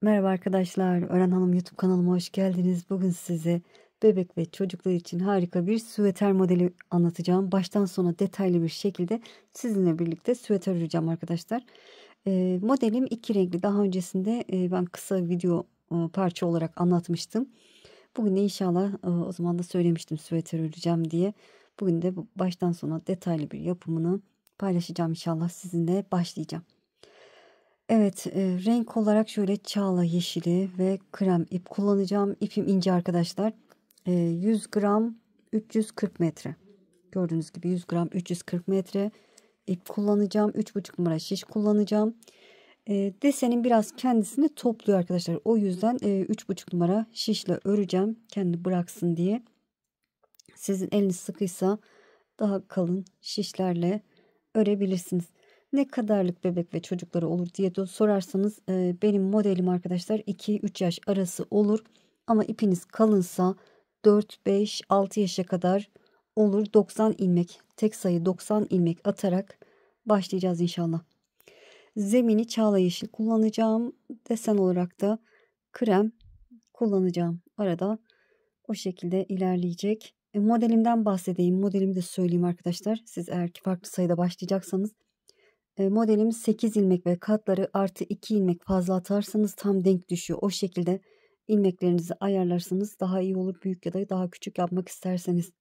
Merhaba arkadaşlar, Ören Hanım YouTube kanalıma hoş geldiniz. Bugün size bebek ve çocuklar için harika bir süveter modeli anlatacağım. Baştan sona detaylı bir şekilde sizinle birlikte süveter öreceğim arkadaşlar. Modelim iki renkli. Daha öncesinde ben kısa video parça olarak anlatmıştım. Bugün de inşallah o zaman da söylemiştim süveter öreceğim diye. Bugün de baştan sona detaylı bir yapımını paylaşacağım inşallah sizinle başlayacağım. Evet, renk olarak şöyle çağla yeşili ve krem ip kullanacağım. İpim ince arkadaşlar. 100 gram 340 metre. Gördüğünüz gibi 100 gram 340 metre ip kullanacağım. 3,5 numara şiş kullanacağım. Desenin biraz kendisini topluyor arkadaşlar. O yüzden 3,5 numara şişle öreceğim. Kendi bıraksın diye. Sizin eliniz sıkıysa daha kalın şişlerle örebilirsiniz. Ne kadarlık bebek ve çocukları olur diye de sorarsanız benim modelim arkadaşlar 2-3 yaş arası olur. Ama ipiniz kalınsa 4, 5, 6 yaşa kadar olur. 90 ilmek, tek sayı 90 ilmek atarak başlayacağız inşallah. Zemini çağla yeşil kullanacağım. Desen olarak da krem kullanacağım. Arada o şekilde ilerleyecek. Modelimden bahsedeyim. Modelimi de söyleyeyim arkadaşlar. Siz eğer ki farklı sayıda başlayacaksanız. Modelimiz 8 ilmek ve katları artı 2 ilmek fazla atarsanız tam denk düşüyor. O şekilde ilmeklerinizi ayarlarsanız daha iyi olur. Büyük ya da daha küçük yapmak isterseniz.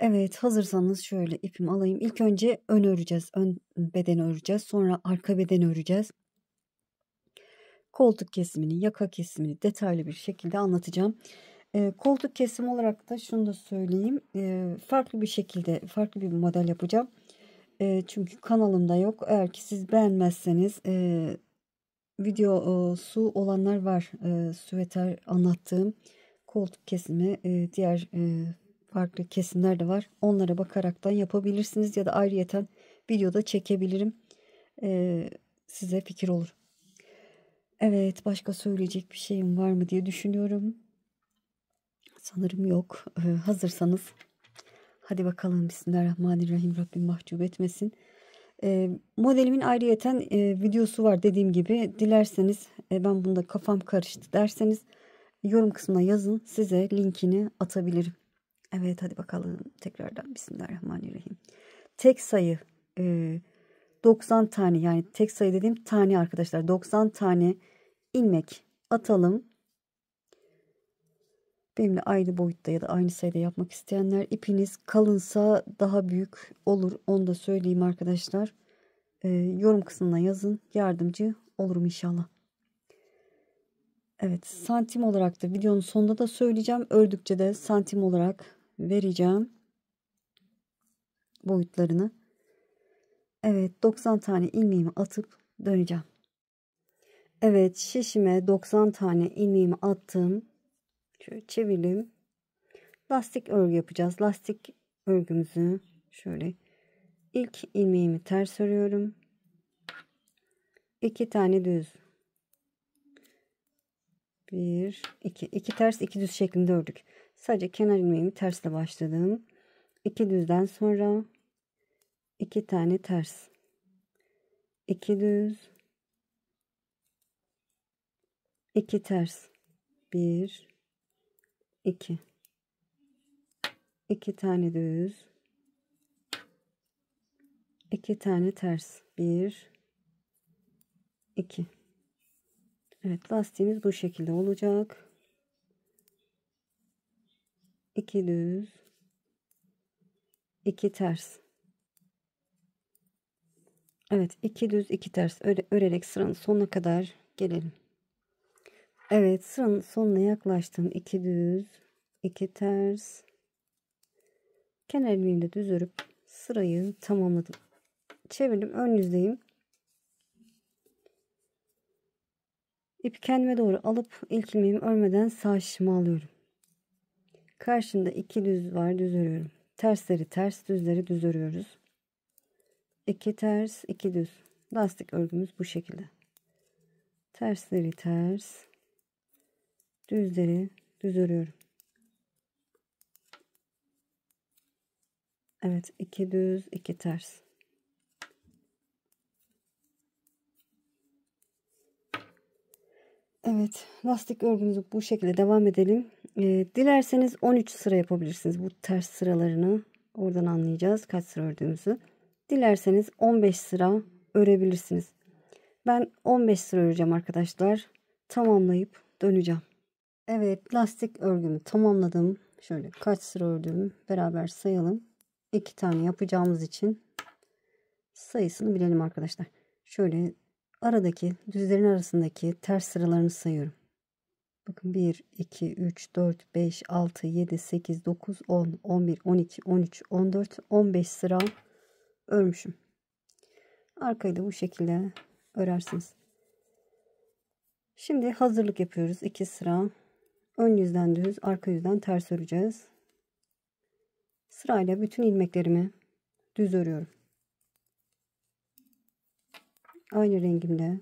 Evet, hazırsanız şöyle ipimi alayım. İlk önce ön öreceğiz. Ön bedeni öreceğiz. Sonra arka bedeni öreceğiz. Koltuk kesimini, yaka kesimini detaylı bir şekilde anlatacağım. Koltuk kesim olarak da şunu da söyleyeyim. Farklı bir şekilde, farklı bir model yapacağım. Çünkü kanalımda yok. Eğer ki siz beğenmezseniz videosu olanlar var. Süveter anlattığım koltuk kesimi, diğer farklı kesimler de var. Onlara bakaraktan yapabilirsiniz ya da ayrıyeten videoda çekebilirim. Size fikir olur. Evet, başka söyleyecek bir şeyim var mı diye düşünüyorum. Sanırım yok. Hazırsanız hadi bakalım. Bismillahirrahmanirrahim. Rabbim mahcup etmesin. Modelimin ayrıyeten videosu var dediğim gibi. Dilerseniz ben bunda kafam karıştı derseniz yorum kısmına yazın. Size linkini atabilirim. Evet, hadi bakalım. Tekrardan Bismillahirrahmanirrahim. Tek sayı 90 tane, yani tek sayı dediğim tane arkadaşlar. 90 tane ilmek atalım. Benimle aynı boyutta ya da aynı sayıda yapmak isteyenler, ipiniz kalınsa daha büyük olur. Onu da söyleyeyim arkadaşlar. Yorum kısmına yazın. Yardımcı olurum inşallah. Evet, santim olarak da videonun sonunda da söyleyeceğim. Ördükçe de santim olarak vereceğim boyutlarını. Evet, 90 tane ilmeğimi atıp döneceğim. Evet, şişime 90 tane ilmeğimi attım. Şöyle çevirdim. Lastik örgü yapacağız. Lastik örgümüzü şöyle ilk ilmeğimi ters örüyorum. 2 tane düz. 1, 2. 2 ters 2 düz şeklinde ördük. Sadece kenar ilmeğimi tersle başladım. 2 düzden sonra 2 tane ters. 2 düz. 2 ters. 1, 2. 2 tane düz. 2 tane ters. 1, 2. Evet, lastiğimiz bu şekilde olacak. 2 düz. 2 ters. Evet, 2 düz 2 ters örerek sıranın sonuna kadar gelelim. Evet, sıranın sonuna yaklaştım. 2 düz 2 ters. Kenar ilmeğimle düz örüp sırayı tamamladım. Çevirdim, ön yüzdeyim. İpi kendime doğru alıp ilk ilmeğimi örmeden sağ şişimi alıyorum. Karşımda 2 düz var, düz örüyorum. Tersleri ters, düzleri düz örüyoruz. 2 ters 2 düz. Lastik örgümüz bu şekilde. Tersleri ters, düzleri düz örüyorum. Evet, 2 düz 2 ters. Evet, lastik örgümüzü bu şekilde devam edelim. Dilerseniz 13 sıra yapabilirsiniz. Bu ters sıralarını oradan anlayacağız kaç sıra ördüğümüzü. Dilerseniz 15 sıra örebilirsiniz. Ben 15 sıra öreceğim arkadaşlar. Tamamlayıp döneceğim. Evet, lastik örgümü tamamladım. Şöyle kaç sıra ördüğümü beraber sayalım. 2 tane yapacağımız için sayısını bilelim arkadaşlar. Şöyle aradaki düzlerin arasındaki ters sıralarını sayıyorum. Bakın 1, 2, 3, 4, 5, 6, 7, 8, 9, 10, 11, 12, 13, 14, 15 sıra örmüşüm. Arkayı da bu şekilde örersiniz. Şimdi hazırlık yapıyoruz. 2 sıra ön yüzden düz, arka yüzden ters öreceğiz. Sırayla bütün ilmeklerimi düz örüyorum. Aynı rengimle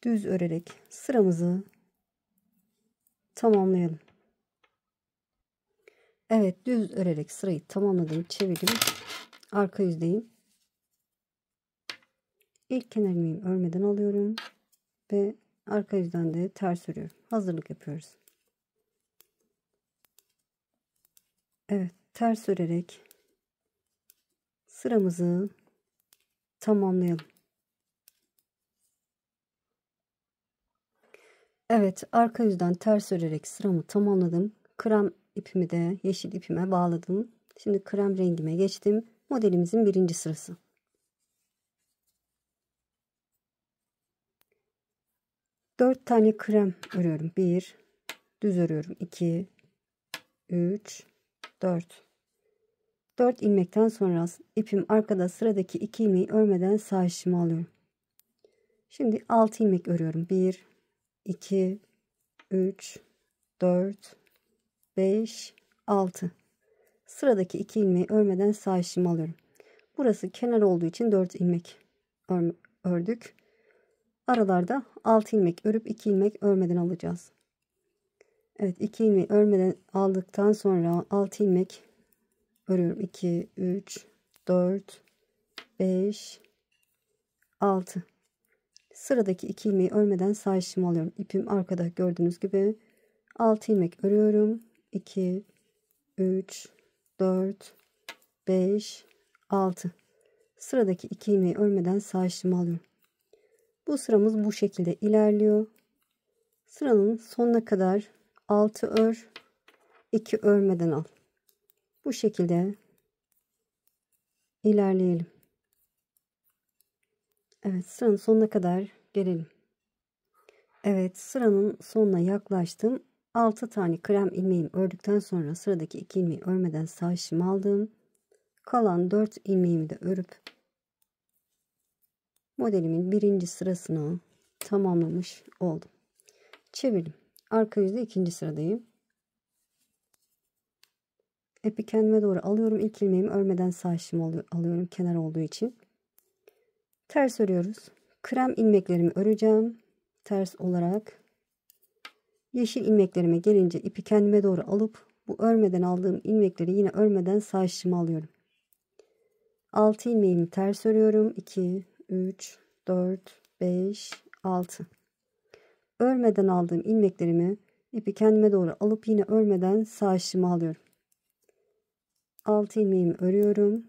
düz örerek sıramızı tamamlayalım. Evet, düz örerek sırayı tamamladım. Çevirdim. Arka yüzdeyim. İlk kenar ilmeğimi örmeden alıyorum ve arka yüzden de ters örüyorum. Hazırlık yapıyoruz. Evet, ters örerek sıramızı tamamlayalım. Evet, arka yüzden ters örerek sıramı tamamladım. Krem ipimi de yeşil ipime bağladım. Şimdi krem rengime geçtim. Modelimizin birinci sırası. Dört tane krem örüyorum. 1, düz örüyorum. 2, 3, 4. 4 ilmekten sonra ipim arkada, sıradaki 2 ilmeği örmeden sağ işimi alıyorum. Şimdi 6 ilmek örüyorum. 1, 2, 3, 4, 5, 6. Sıradaki 2 ilmeği örmeden sağ işimi alıyorum. Burası kenar olduğu için 4 ilmek ördük. Aralarda 6 ilmek örüp 2 ilmek örmeden alacağız. Evet, 2 ilmeği örmeden aldıktan sonra 6 ilmek örüyorum. 2, 3, 4, 5, 6. Sıradaki 2 ilmeği örmeden sağ işimi alıyorum. İpim arkada, gördüğünüz gibi 6 ilmek örüyorum. 2, 3, 4, 5, 6. Sıradaki 2 ilmeği örmeden sağ işimi alıyorum. Bu sıramız bu şekilde ilerliyor. Sıranın sonuna kadar 6 ör, 2 örmeden al. Bu şekilde ilerleyelim. Evet, sıranın sonuna kadar gelelim. Evet, sıranın sonuna yaklaştım. 6 tane krem ilmeğimi ördükten sonra sıradaki 2 ilmeği örmeden sağ işimi aldım. Kalan 4 ilmeğimi de örüp modelimin birinci sırasını tamamlamış oldum. Çevirdim. Arka yüzde ikinci sıradayım. İpi kendime doğru alıyorum. İlk ilmeğimi örmeden sağ işimi alıyorum, kenar olduğu için. Ters örüyoruz. Krem ilmeklerimi öreceğim. Ters olarak. Yeşil ilmeklerime gelince ipi kendime doğru alıp bu örmeden aldığım ilmekleri yine örmeden sağ işimi alıyorum. 6 ilmeğimi ters örüyorum. 2, 3, 4, 5, 6. Örmeden aldığım ilmeklerimi ipi kendime doğru alıp yine örmeden sağ işimi alıyorum. 6 ilmeğimi örüyorum.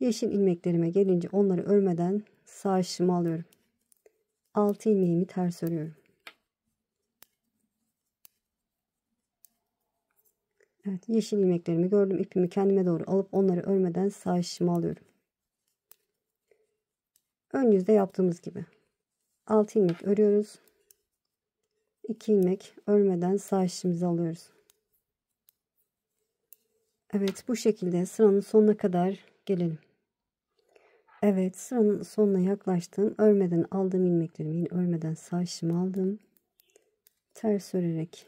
Yeşil ilmeklerime gelince onları örmeden sağ işimi alıyorum. 6 ilmeğimi ters örüyorum. Evet, yeşil ilmeklerimi gördüm. İpimi kendime doğru alıp onları örmeden sağ işimi alıyorum. Ön yüzde yaptığımız gibi 6 ilmek örüyoruz. 2 ilmek örmeden sağ işimizi alıyoruz. Evet, bu şekilde sıranın sonuna kadar gelelim. Evet, sıranın sonuna yaklaştım. Örmeden aldığım ilmeklerimi yine örmeden sağ işimi aldım. Ters örerek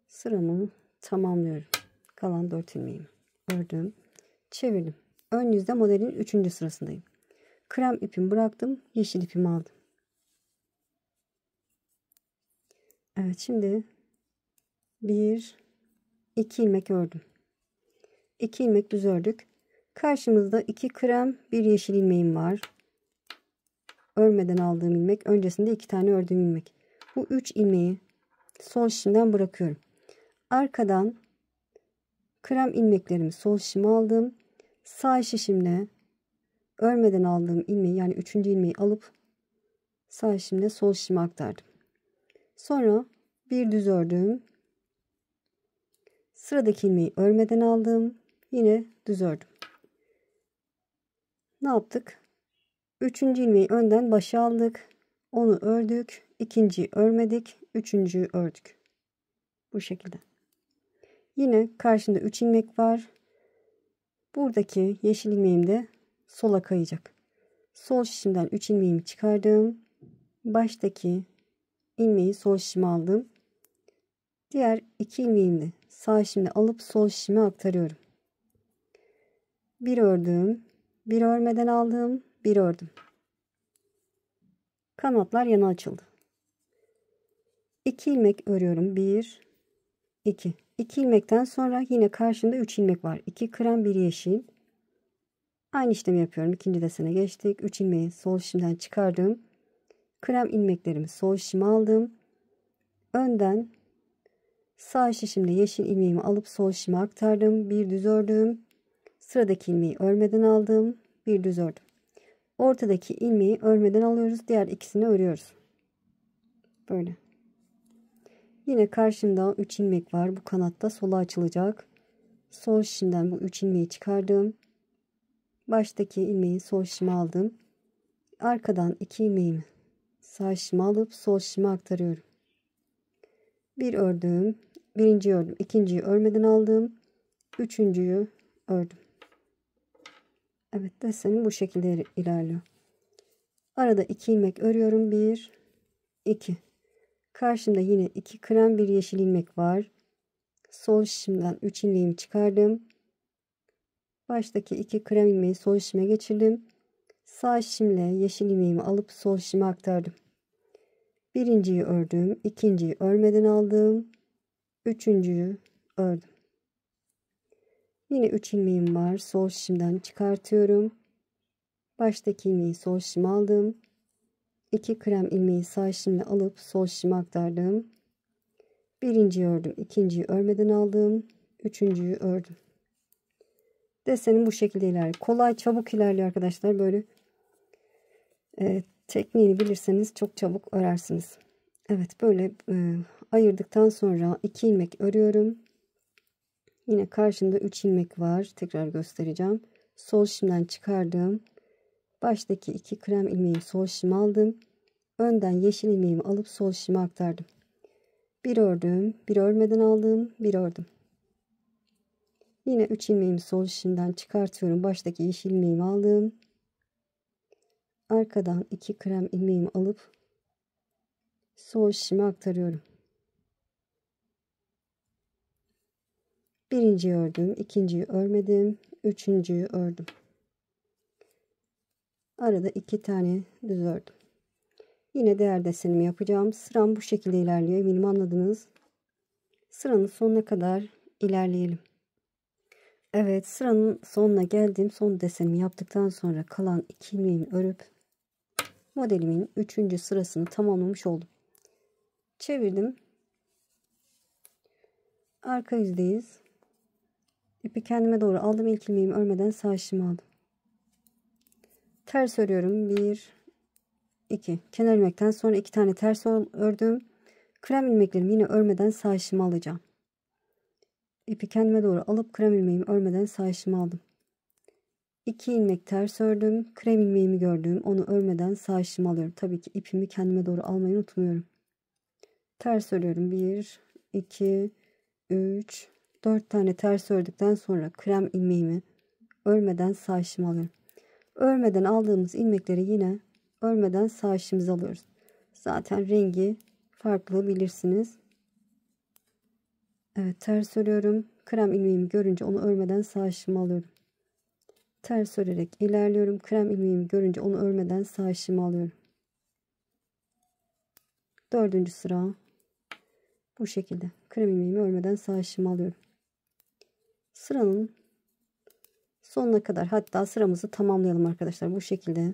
sıramı tamamlıyorum. Kalan 4 ilmeğimi ördüm. Çevirdim. Ön yüzde modelin 3. sırasındayım. Krem ipimi bıraktım. Yeşil ipimi aldım. Evet, şimdi 1, 2 ilmek ördüm. 2 ilmek düz ördük. Karşımızda 2 krem, 1 yeşil ilmeğim var. örmeden aldığım ilmek, öncesinde 2 tane ördüğüm ilmek. Bu 3 ilmeği sol şişimden bırakıyorum. Arkadan krem ilmeklerimi sol şişime aldım. Sağ şişimle örmeden aldığım ilmeği, yani 3. ilmeği alıp sağ şişimle sol şişime aktardım. Sonra bir düz ördüm. Sıradaki ilmeği örmeden aldım. Yine düz ördüm. Ne yaptık? 3. ilmeği önden başa aldık. Onu ördük. 2.'yi örmedik. 3.'yü ördük. Bu şekilde. Yine karşında 3 ilmek var. Buradaki yeşil ilmeğim de sola kayacak. Sol şişimden 3 ilmeğimi çıkardım. Baştaki ilmeği sol şişime aldım. Diğer 2 ilmeğimi de sağ şişimde alıp sol şişime aktarıyorum. Bir ördüm. Bir örmeden aldım. Bir ördüm. Kanatlar yana açıldı. 2 ilmek örüyorum. 1, 2. 2 ilmekten sonra yine karşımda 3 ilmek var. 2 krem, 1 yeşil. Aynı işlemi yapıyorum. İkinci desene geçtik. 3 ilmeği sol şişimden çıkardım. Krem ilmeklerimi sol şişime aldım. Önden sağ şişimle yeşil ilmeğimi alıp sol şişime aktardım. Bir düz ördüm. Sıradaki ilmeği örmeden aldım. Bir düz ördüm. Ortadaki ilmeği örmeden alıyoruz. Diğer ikisini örüyoruz. Böyle. Yine karşımda 3 ilmek var. Bu kanatta sola açılacak. Sol şişimden bu 3 ilmeği çıkardım. Baştaki ilmeği sol şişime aldım. Arkadan 2 ilmeğimi sağ şişime alıp sol şişime aktarıyorum. Bir ördüm. Birinci ördüm. İkinciyi örmeden aldım. Üçüncüyü ördüm. Evet, desenim bu şekilde ilerliyor. Arada 2 ilmek örüyorum. 1, 2. Karşımda yine 2 krem, 1 yeşil ilmek var. Sol şişimden 3 ilmeğimi çıkardım. Baştaki 2 krem ilmeği sol şişime geçirdim. Sağ şişimle yeşil ilmeğimi alıp sol şişime aktardım. Birinciyi ördüm. İkinciyi örmeden aldım. Üçüncüyü ördüm. Yine 3 ilmeğim var. Sol şişimden çıkartıyorum. Baştaki ilmeği sol şişime aldım. 2 krem ilmeği sağ şişimle alıp sol şişime aktardım. Birinciyi ördüm. İkinciyi örmeden aldım. Üçüncüyü ördüm. Desenim bu şekilde ilerliyor. Kolay, çabuk ilerliyor arkadaşlar. Böyle tekniğini bilirseniz çok çabuk örersiniz. Evet, böyle ayırdıktan sonra 2 ilmek örüyorum. Yine karşımda 3 ilmek var. Tekrar göstereceğim. Sol şişimden çıkardım. Baştaki 2 krem ilmeği sol şişime aldım. Önden yeşil ilmeğimi alıp sol şişime aktardım. Bir ördüm. Bir örmeden aldım. Bir ördüm. Yine 3 ilmeğimi sol şişimden çıkartıyorum. Baştaki yeşil ilmeğimi aldım. Arkadan 2 krem ilmeğimi alıp sol şişime aktarıyorum. Birinciyi ördüm. İkinciyi örmedim. Üçüncüyü ördüm. Arada 2 tane düz ördüm. Yine diğer desenimi yapacağım. Sıram bu şekilde ilerliyor. Eminim anladınız. Sıranın sonuna kadar ilerleyelim. Evet, sıranın sonuna geldim. Son desenimi yaptıktan sonra kalan 2 ilmeğimi örüp modelimin 3. sırasını tamamlamış oldum. Çevirdim. Arka yüzdeyiz. İpi kendime doğru aldım. İlk ilmeğimi örmeden sağ şişime aldım. Ters örüyorum. 1, 2. Kenar ilmekten sonra 2 tane ters ördüm. Krem ilmeklerimi yine örmeden sağ şişime alacağım. İpi kendime doğru alıp krem ilmeğimi örmeden sağ şişime aldım. 2 ilmek ters ördüm. Krem ilmeğimi gördüm. Onu örmeden sağ şişime alıyorum. Tabii ki ipimi kendime doğru almayı unutmuyorum. Ters örüyorum. 1, 2, 3, 4 tane ters ördükten sonra krem ilmeğimi örmeden sağ şişime alıyorum. Örmeden aldığımız ilmekleri yine örmeden sağ şişimize alıyoruz. Zaten rengi farklı, bilirsiniz. Evet, ters örüyorum. Krem ilmeğimi görünce onu örmeden sağ şişime alıyorum. Ters örerek ilerliyorum. Krem ilmeğimi görünce onu örmeden sağ şişime alıyorum. 4. sıra bu şekilde. Krem ilmeğimi örmeden sağ şişime alıyorum. Sıranın sonuna kadar, hatta sıramızı tamamlayalım arkadaşlar. Bu şekilde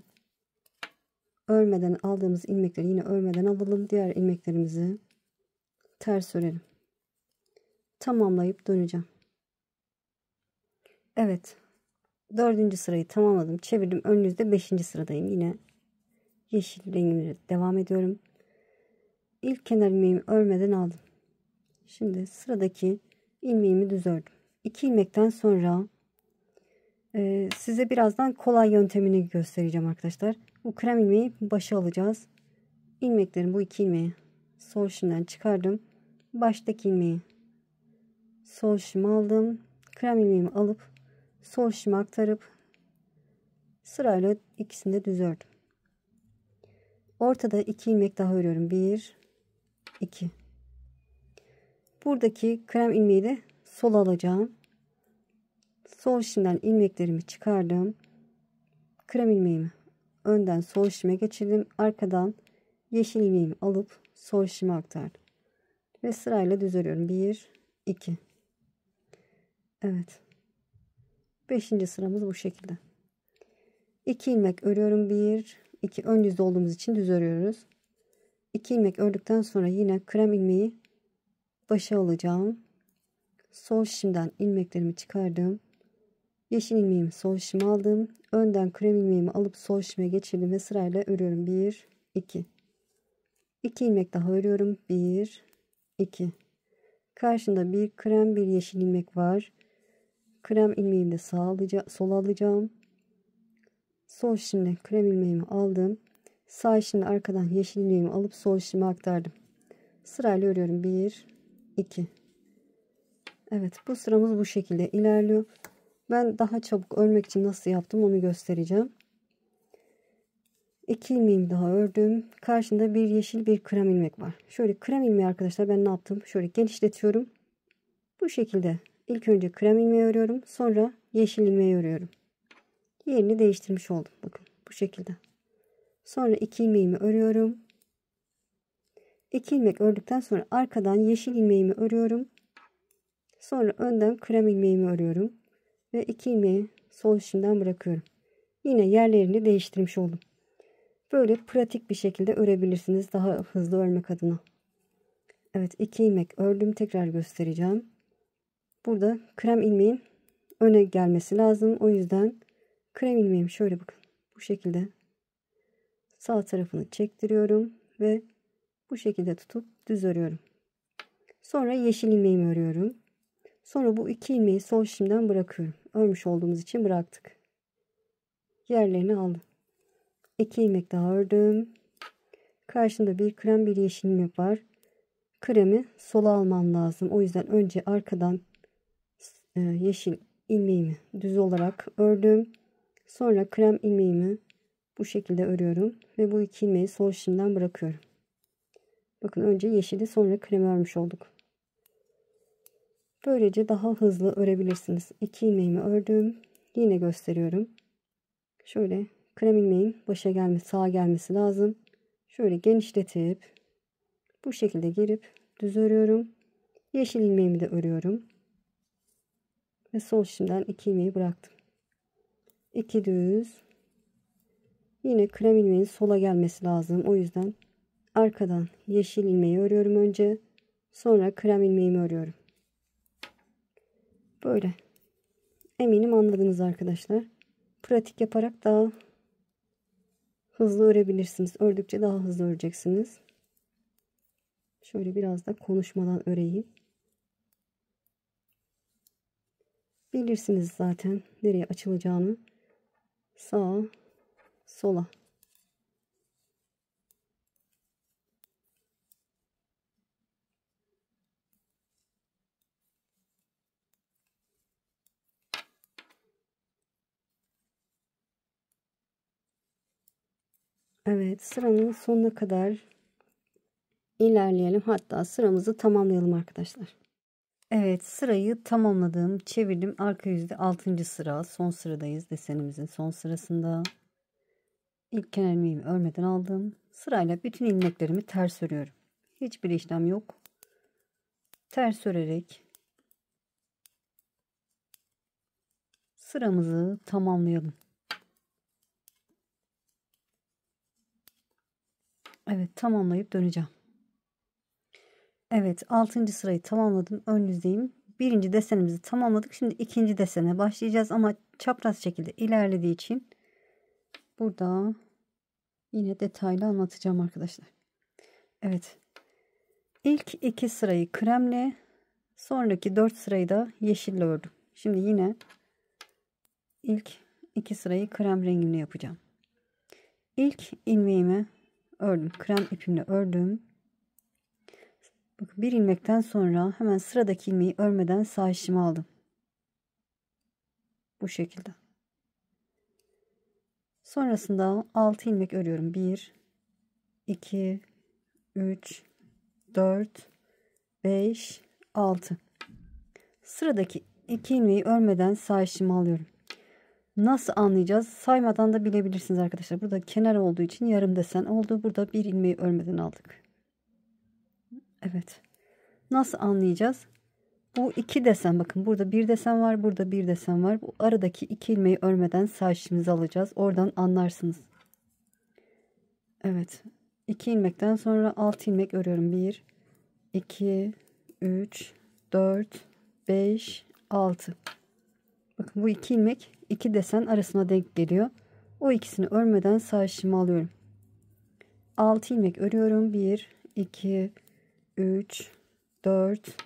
örmeden aldığımız ilmekleri yine örmeden alalım. Diğer ilmeklerimizi ters örelim. Tamamlayıp döneceğim. Evet. 4. sırayı tamamladım. Çevirdim. Ön yüzde 5. sıradayım. Yine yeşil rengimle devam ediyorum. İlk kenar ilmeğimi örmeden aldım. Şimdi sıradaki ilmeğimi düz ördüm. 2 ilmekten sonra size birazdan kolay yöntemini göstereceğim arkadaşlar. Bu krem ilmeği başa alacağız. İlmeklerin bu 2 ilmeği sol şimden çıkardım. Baştaki ilmeği sol şime aldım. Krem ilmeğimi alıp sol şime aktarıp sırayla ikisini de düz ördüm. Ortada 2 ilmek daha örüyorum. 1 2. Buradaki krem ilmeği de sol alacağım. Sol şimden ilmeklerimi çıkardım. Krem ilmeğimi önden sol şime geçirdim. Arkadan yeşil ilmeğimi alıp sol şime aktardım. Ve sırayla düz örüyorum. 1 2. Evet. 5. sıramız bu şekilde. 2 ilmek örüyorum. 1 2. Ön yüzde olduğumuz için düz örüyoruz. 2 ilmek ördükten sonra yine krem ilmeği başa alacağım. Sol şimden ilmeklerimi çıkardım. Yeşil ilmeğimi sol şime aldım. Önden krem ilmeğimi alıp sol şime geçirdim ve sırayla örüyorum. 1 2. 2 ilmek daha örüyorum. 1 2. Karşımda bir krem bir yeşil ilmek var. Krem ilmeğimi de sola alacağım. Sol şimdi krem ilmeğimi aldım. Sağ şimdi arkadan yeşil ilmeğimi alıp sol şime aktardım. Sırayla örüyorum. 1 2. Evet, bu sıramız bu şekilde ilerliyor. Ben daha çabuk örmek için nasıl yaptım onu göstereceğim. 2 ilmeğimi daha ördüm. Karşında bir yeşil bir krem ilmek var. Şöyle krem ilmeği arkadaşlar ben ne yaptım? Şöyle genişletiyorum. Bu şekilde ilk önce krem ilmeği örüyorum. Sonra yeşil ilmeği örüyorum. Yerini değiştirmiş oldum. Bakın bu şekilde. Sonra 2 ilmeğimi örüyorum. 2 ilmek ördükten sonra arkadan yeşil ilmeğimi örüyorum. Sonra önden krem ilmeğimi örüyorum. Ve 2 ilmeği sol şimden bırakıyorum. Yine yerlerini değiştirmiş oldum. Böyle pratik bir şekilde örebilirsiniz daha hızlı örmek adına. Evet, 2 ilmek ördüm, tekrar göstereceğim. Burada krem ilmeğin öne gelmesi lazım. O yüzden krem ilmeğimi şöyle bakın bu şekilde sağ tarafını çektiriyorum ve bu şekilde tutup düz örüyorum. Sonra yeşil ilmeğimi örüyorum. Sonra bu 2 ilmeği sol şimden bırakıyorum. Örmüş olduğumuz için bıraktık. Yerlerini aldım. 2 ilmek daha ördüm. Karşımda bir krem bir yeşil ilmek var. Kremi sola almam lazım. O yüzden önce arkadan yeşil ilmeğimi düz olarak ördüm. Sonra krem ilmeğimi bu şekilde örüyorum. Ve bu 2 ilmeği sol şimden bırakıyorum. Bakın önce yeşili sonra kremi örmüş olduk. Böylece daha hızlı örebilirsiniz. 2 ilmeğimi ördüm. Yine gösteriyorum. Şöyle krem ilmeğin başa gelmesi, sağa gelmesi lazım. Şöyle genişletip bu şekilde girip düz örüyorum. Yeşil ilmeğimi de örüyorum. Ve sol şimdiden 2 ilmeği bıraktım. 2 düz. Yine krem ilmeğin sola gelmesi lazım. O yüzden arkadan yeşil ilmeği örüyorum önce. Sonra krem ilmeğimi örüyorum. Böyle. Eminim anladınız arkadaşlar. Pratik yaparak daha hızlı örebilirsiniz. Ördükçe daha hızlı öreceksiniz. Şöyle biraz da konuşmadan öreyim. Bilirsiniz zaten nereye açılacağını. Sağa, sola. Evet, sıranın sonuna kadar ilerleyelim. Hatta sıramızı tamamlayalım arkadaşlar. Evet, sırayı tamamladım. Çevirdim. Arka yüzde 6. sıra. Son sıradayız. Desenimizin son sırasında. İlk kenar ilmeğimi örmeden aldım. Sırayla bütün ilmeklerimi ters örüyorum. Hiçbir işlem yok. Ters örerek sıramızı tamamlayalım. Evet, tamamlayıp döneceğim. Evet, 6. sırayı tamamladım. Ön yüzeyim. Birinci desenimizi tamamladık. Şimdi ikinci desene başlayacağız ama çapraz şekilde ilerlediği için burada yine detaylı anlatacağım arkadaşlar. Evet. İlk 2 sırayı kremle, sonraki 4 sırayı da yeşille ördüm. Şimdi yine ilk 2 sırayı krem rengimle yapacağım. İlk ilmeğimi ördüm. Krem ipimle ördüm. Bakın, bir ilmekten sonra hemen sıradaki ilmeği örmeden sağ işimi aldım. Bu şekilde. Sonrasında 6 ilmek örüyorum. 1, 2, 3, 4, 5, 6. Sıradaki 2 ilmeği örmeden sağ işimi alıyorum. Nasıl anlayacağız? Saymadan da bilebilirsiniz arkadaşlar. Burada kenar olduğu için yarım desen oldu. Burada bir ilmeği örmeden aldık. Evet. Nasıl anlayacağız? Bu 2 desen, bakın burada bir desen var, burada bir desen var. Bu aradaki 2 ilmeği örmeden sağ işimizi alacağız. Oradan anlarsınız. Evet. 2 ilmekten sonra 6 ilmek örüyorum. 1, 2, 3, 4, 5, 6. Bakın bu 2 ilmek 2 desen arasına denk geliyor. O ikisini örmeden sağ işimi alıyorum. 6 ilmek örüyorum. 1, 2, 3, 4,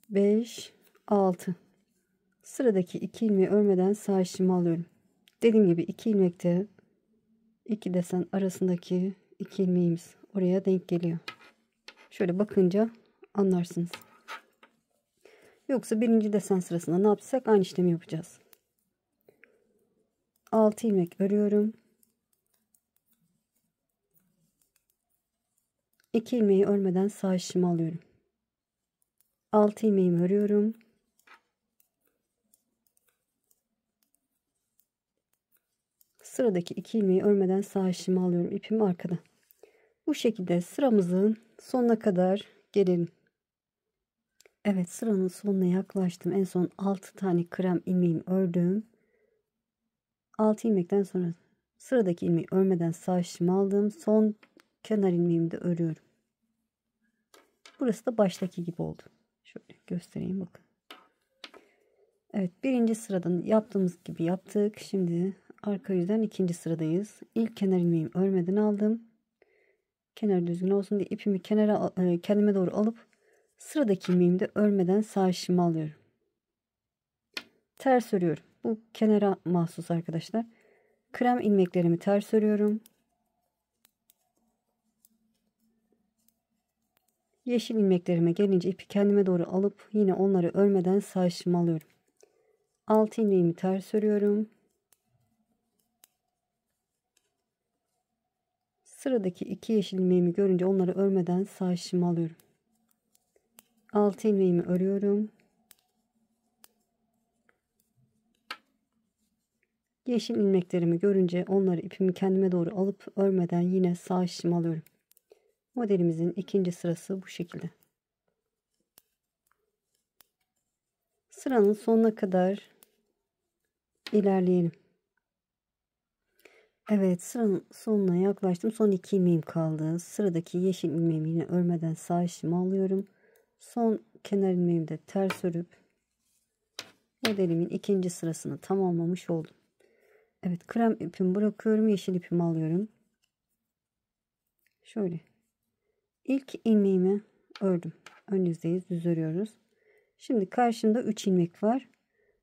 5, 6. Sıradaki 2 ilmeği örmeden sağ işimi alıyorum. Dediğim gibi 2 ilmekte 2 desen arasındaki 2 ilmeğimiz oraya denk geliyor. Şöyle bakınca anlarsınız. Yoksa birinci desen sırasında ne yapsak aynı işlemi yapacağız. 6 ilmek örüyorum. 2 ilmeği örmeden sağ işimi alıyorum. 6 ilmeğimi örüyorum. Sıradaki 2 ilmeği örmeden sağ işimi alıyorum. İpimi arkada. Bu şekilde sıramızın sonuna kadar gelelim. Evet, sıranın sonuna yaklaştım. En son 6 tane krem ilmeğimi ördüm. 6 ilmekten sonra sıradaki ilmeği örmeden sağ işimi aldım. Son kenar ilmeğimi de örüyorum. Burası da baştaki gibi oldu. Şöyle göstereyim, bakın. Evet, birinci sıradan yaptığımız gibi yaptık. Şimdi arka yüzden ikinci sıradayız. İlk kenar ilmeğimi örmeden aldım. Kenar düzgün olsun diye ipimi kenara kendime doğru alıp sıradaki ilmeğimi de örmeden sağ işimi alıyorum. Ters örüyorum. Bu kenara mahsus arkadaşlar. Krem ilmeklerimi ters örüyorum. Yeşil ilmeklerime gelince ipi kendime doğru alıp yine onları örmeden sağ işimi alıyorum. 6 ilmeğimi ters örüyorum. Sıradaki 2 yeşil ilmeğimi görünce onları örmeden sağ işimi alıyorum. 6 ilmeğimi örüyorum. Yeşil ilmeklerimi görünce onları ipimi kendime doğru alıp örmeden yine sağ işimi alıyorum. Modelimizin ikinci sırası bu şekilde. Sıranın sonuna kadar ilerleyelim. Evet, sıranın sonuna yaklaştım. Son 2 ilmeğim kaldı. Sıradaki yeşil ilmeğimi yine örmeden sağ işimi alıyorum. Son kenar ilmeğimi de ters örüp modelimin ikinci sırasını tamamlamış oldum. Evet, krem ipimi bırakıyorum. Yeşil ipimi alıyorum. Şöyle. İlk ilmeğimi ördüm. Ön yüzdeyiz. Düz örüyoruz. Şimdi karşımda 3 ilmek var.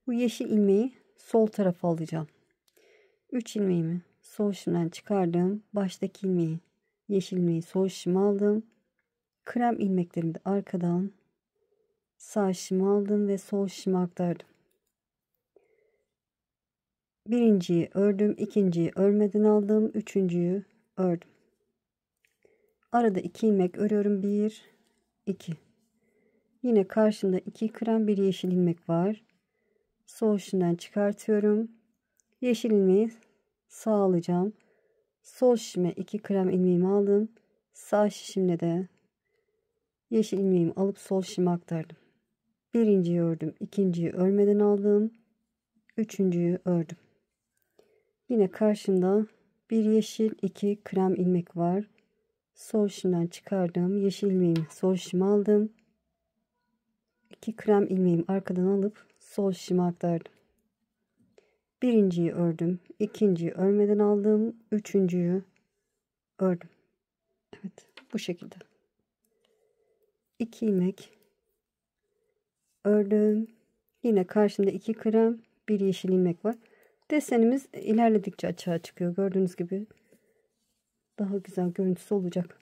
Bu yeşil ilmeği sol tarafa alacağım. 3 ilmeğimi sol şişimden çıkardım. Baştaki ilmeği, yeşil ilmeği sol şişime aldım. Krem ilmeklerimi de arkadan sağ şişime aldım ve sol şişime aktardım. Birinciyi ördüm, ikinciyi örmeden aldım, üçüncüyü ördüm. Arada 2 ilmek örüyorum. 1, 2. Yine karşımda 2 krem, bir yeşil ilmek var. Sol şişimden çıkartıyorum. Yeşil ilmeği sağ alacağım. Sol şişime 2 krem ilmeğimi aldım. Sağ şişimle de yeşil ilmeğimi alıp sol şişime aktardım. Birinciyi ördüm, ikinciyi örmeden aldım, üçüncüyü ördüm. Yine karşımda bir yeşil, 2 krem ilmek var. Sol şimden çıkardım. Yeşil ilmeğimi sol şişime aldım. 2 krem ilmeğimi arkadan alıp sol şişime aktardım. Birinciyi ördüm. İkinciyi örmeden aldım. Üçüncüyü ördüm. Evet, bu şekilde. 2 ilmek ördüm. Yine karşımda 2 krem, bir yeşil ilmek var. Desenimiz ilerledikçe açığa çıkıyor. Gördüğünüz gibi daha güzel görüntüsü olacak.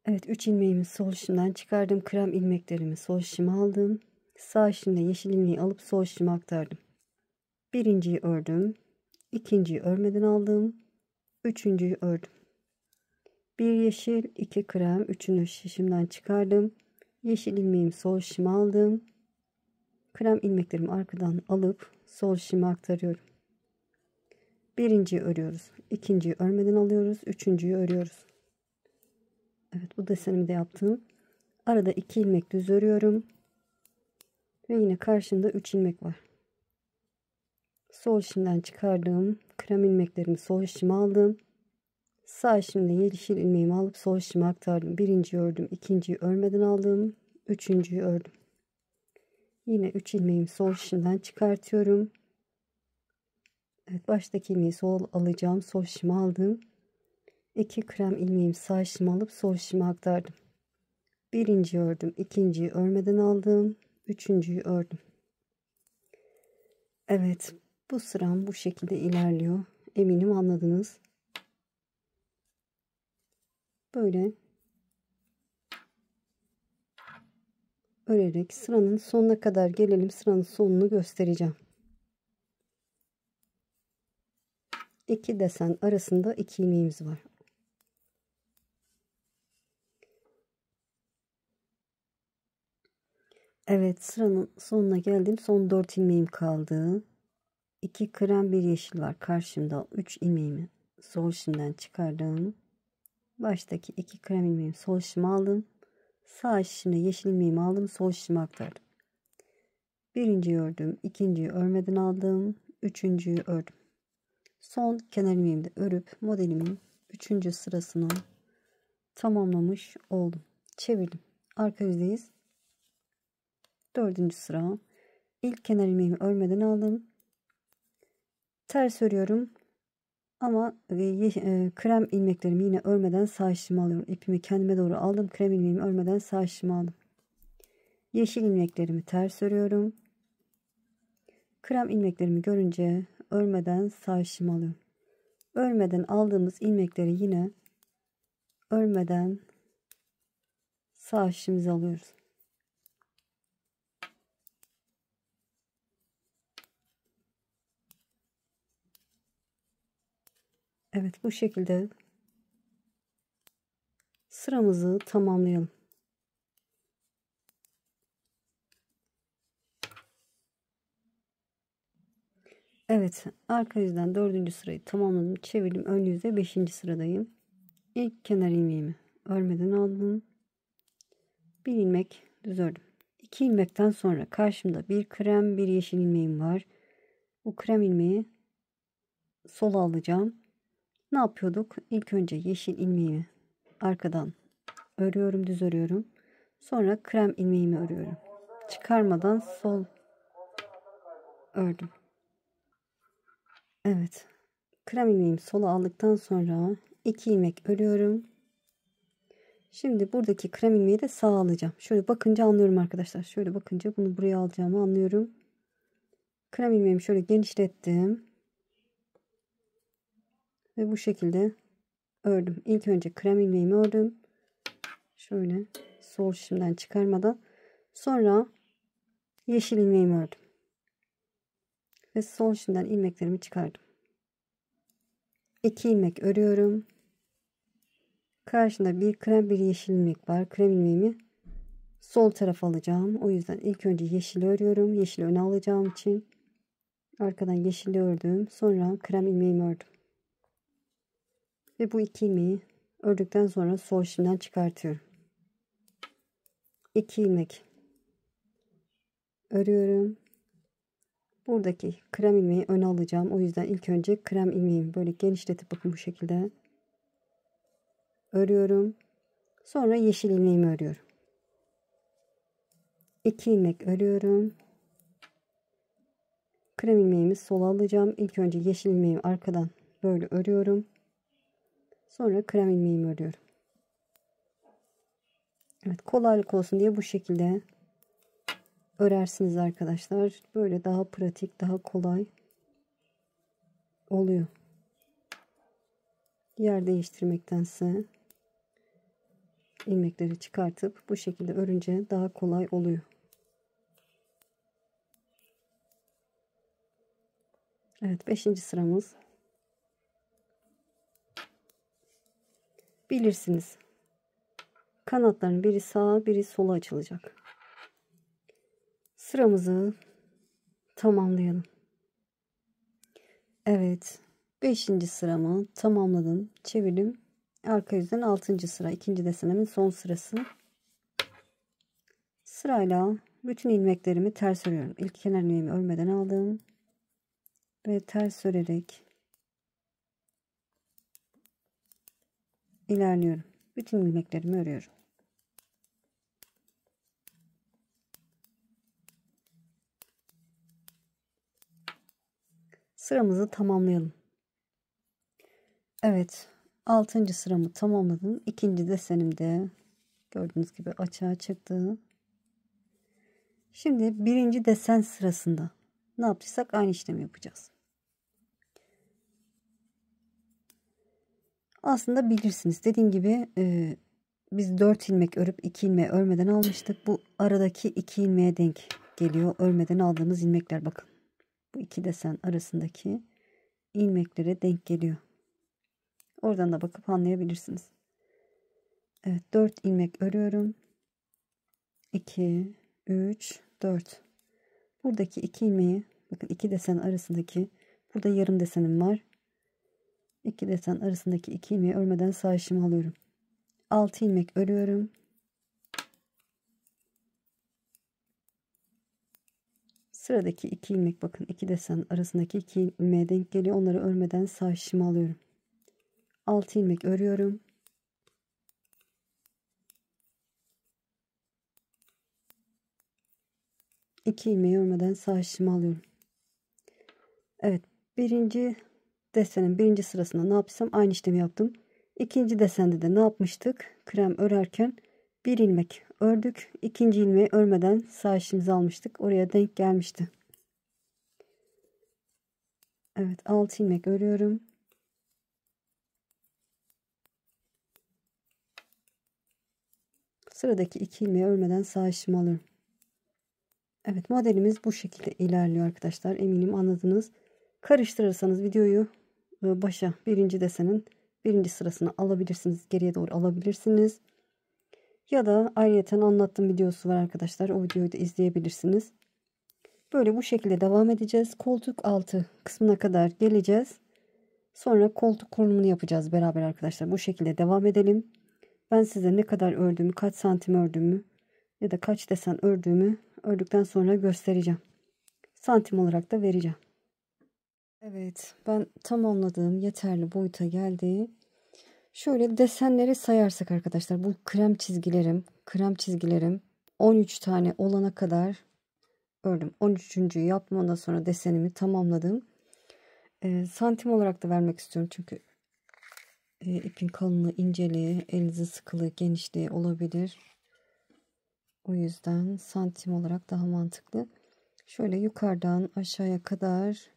Evet, 3 ilmeğimi sol şişimden çıkardım. Krem ilmeklerimi sol şişime aldım. Sağ şişimde yeşil ilmeği alıp sol şişime aktardım. Birinciyi ördüm. İkinciyi örmeden aldım. Üçüncüyü ördüm. Bir yeşil, 2 krem, üçünü şişimden çıkardım. Yeşil ilmeğimi sol şişime aldım. Krem ilmeklerimi arkadan alıp sol şişime aktarıyorum. Birinciyi örüyoruz. İkinciyi örmeden alıyoruz. Üçüncüyü örüyoruz. Evet, bu desenimi de yaptım. Arada 2 ilmek düz örüyorum. Ve yine karşımda 3 ilmek var. Sol şişimden çıkardım. Krem ilmeklerimi sol şişime aldım. Sağ şişimde yeşil ilmeğimi alıp sol şişime aktardım. Birinciyi ördüm. İkinciyi örmeden aldım. Üçüncüyü ördüm. Yine 3 ilmeğimi sol şişimden çıkartıyorum. Evet, baştaki ilmeği sol alacağım. Sol şişime aldım. 2 krem ilmeğimi sağ şişime alıp sol şişime aktardım. Birinciyi ördüm. İkinciyi örmeden aldım. Üçüncüyü ördüm. Evet, bu sıram bu şekilde ilerliyor. Eminim anladınız. Böyle örerek sıranın sonuna kadar gelelim. Sıranın sonunu göstereceğim. 2 desen arasında 2 ilmeğimiz var. Evet, sıranın sonuna geldim. Son 4 ilmeğim kaldı. 2 krem, bir yeşil var karşımda. 3 ilmeğimi sol şişimden çıkardım. Baştaki 2 krem ilmeğimi sol şişime aldım. Sağ şişimde yeşil ilmeğimi aldım. Sol şişime aktardım. Birinciyi ördüm. İkinciyi örmeden aldım. Üçüncüyü ördüm. Son kenar ilmeğimi de örüp modelimin 3. sırasını tamamlamış oldum. Çevirdim. Arka yüzdeyiz. 4. sıra. İlk kenar ilmeğimi örmeden aldım. Ters örüyorum. Ama krem ilmeklerimi yine örmeden sağ şişime alıyorum. İpimi kendime doğru aldım. Krem ilmeğimi örmeden sağ şişime aldım. Yeşil ilmeklerimi ters örüyorum. Krem ilmeklerimi görünce örmeden sağ şişime alıyorum. Örmeden aldığımız ilmekleri yine örmeden sağ şişimize alıyoruz. Evet, bu şekilde sıramızı tamamlayalım. Evet, arka yüzden 4. sırayı tamamladım. Çevirdim. Ön yüzde 5. sıradayım. İlk kenar ilmeğimi örmeden aldım. Bir ilmek düz ördüm. 2 ilmekten sonra karşımda bir krem, bir yeşil ilmeğim var. Bu krem ilmeği sola alacağım. Ne yapıyorduk? İlk önce yeşil ilmeğimi arkadan örüyorum, düz örüyorum. Sonra krem ilmeğimi örüyorum. Çıkarmadan sol ördüm. Evet. Krem ilmeğimi sola aldıktan sonra 2 ilmek örüyorum. Şimdi buradaki krem ilmeği de sağa alacağım. Şöyle bakınca anlıyorum arkadaşlar. Şöyle bakınca bunu buraya alacağımı anlıyorum. Krem ilmeğimi şöyle genişlettim. Ve bu şekilde ördüm. İlk önce krem ilmeğimi ördüm. Şöyle sol şişimden çıkarmadan. Sonra yeşil ilmeğimi ördüm. Ve sol şişimden ilmeklerimi çıkardım. 2 ilmek örüyorum. Karşında bir krem, bir yeşil ilmek var. Krem ilmeğimi sol tarafa alacağım. O yüzden ilk önce yeşili örüyorum. Yeşili öne alacağım için arkadan yeşili ördüm. Sonra krem ilmeğimi ördüm. Ve bu 2 ilmeği ördükten sonra sol şişimden çıkartıyorum. 2 ilmek örüyorum. Buradaki krem ilmeği öne alacağım. O yüzden ilk önce krem ilmeğimi böyle genişletip bakın bu şekilde örüyorum. Sonra yeşil ilmeğimi örüyorum. 2 ilmek örüyorum. Krem ilmeğimi sola alacağım. İlk önce yeşil ilmeğimi arkadan böyle örüyorum. Sonra krem ilmeğimi örüyorum. Evet, kolaylık olsun diye bu şekilde örersiniz arkadaşlar. Böyle daha pratik, daha kolay oluyor. Yer değiştirmektense ilmekleri çıkartıp bu şekilde örünce daha kolay oluyor. Evet, 5. sıramız. Bilirsiniz. Kanatların biri sağa, biri sola açılacak. Sıramızı tamamlayalım. Evet, 5. sıramı tamamladım. Çevirdim. Arka yüzden 6. sıra. 2. desenimin son sırası. Sırayla bütün ilmeklerimi ters örüyorum. İlk kenar ilmeğimi örmeden aldım. Ve ters örerek ilerliyorum. Bütün ilmeklerimi örüyorum. Sıramızı tamamlayalım. Evet, 6. sıramı tamamladım. 2. desenimde gördüğünüz gibi açığa çıktı. Şimdi 1. desen sırasında ne yaptıysak aynı işlemi yapacağız. Aslında bilirsiniz. Dediğim gibi biz 4 ilmek örüp 2 ilmeği örmeden almıştık. Bu aradaki 2 ilmeğe denk geliyor. Örmeden aldığımız ilmekler, bakın. Bu 2 desen arasındaki ilmeklere denk geliyor. Oradan da bakıp anlayabilirsiniz. Evet, 4 ilmek örüyorum. 2, 3, 4. Buradaki 2 ilmeği, bakın 2 desen arasındaki, burada yarım desenim var. 2 desen arasındaki 2 ilmeği örmeden sağ işimi alıyorum. 6 ilmek örüyorum. Sıradaki 2 ilmek, bakın 2 desen arasındaki 2 ilmeğe denk geliyor. Onları örmeden sağ işimi alıyorum. 6 ilmek örüyorum. İki ilmeği örmeden sağ işimi alıyorum. Evet, 1. desenin 1. sırasında ne yapsam aynı işlemi yaptım. 2. desende de ne yapmıştık? Krem örerken 1 ilmek ördük. 2. ilmeği örmeden sağ işimizi almıştık. Oraya denk gelmişti. Evet, 6 ilmek örüyorum. Sıradaki 2 ilmeği örmeden sağ işimi alıyorum. Evet, modelimiz bu şekilde ilerliyor arkadaşlar. Eminim anladınız. Karıştırırsanız videoyu başa 1. desenin 1. sırasına alabilirsiniz. Geriye doğru alabilirsiniz. Ya da ayrıyeten anlattığım videosu var arkadaşlar. O videoyu da izleyebilirsiniz. Böyle bu şekilde devam edeceğiz. Koltuk altı kısmına kadar geleceğiz. Sonra koltuk konumunu yapacağız beraber arkadaşlar. Bu şekilde devam edelim. Ben size ne kadar ördüğümü, kaç santim ördüğümü ya da kaç desen ördüğümü ördükten sonra göstereceğim. Santim olarak da vereceğim. Evet, ben tamamladığım yeterli boyuta geldi. Şöyle desenleri sayarsak arkadaşlar, bu krem çizgilerim 13 tane olana kadar ördüm. 13. yaptım, ondan sonra desenimi tamamladım. Santim olarak da vermek istiyorum çünkü ipin kalınlığı, inceliği, elinizin sıkılığı, genişliği olabilir. O yüzden santim olarak daha mantıklı. Şöyle yukarıdan aşağıya kadar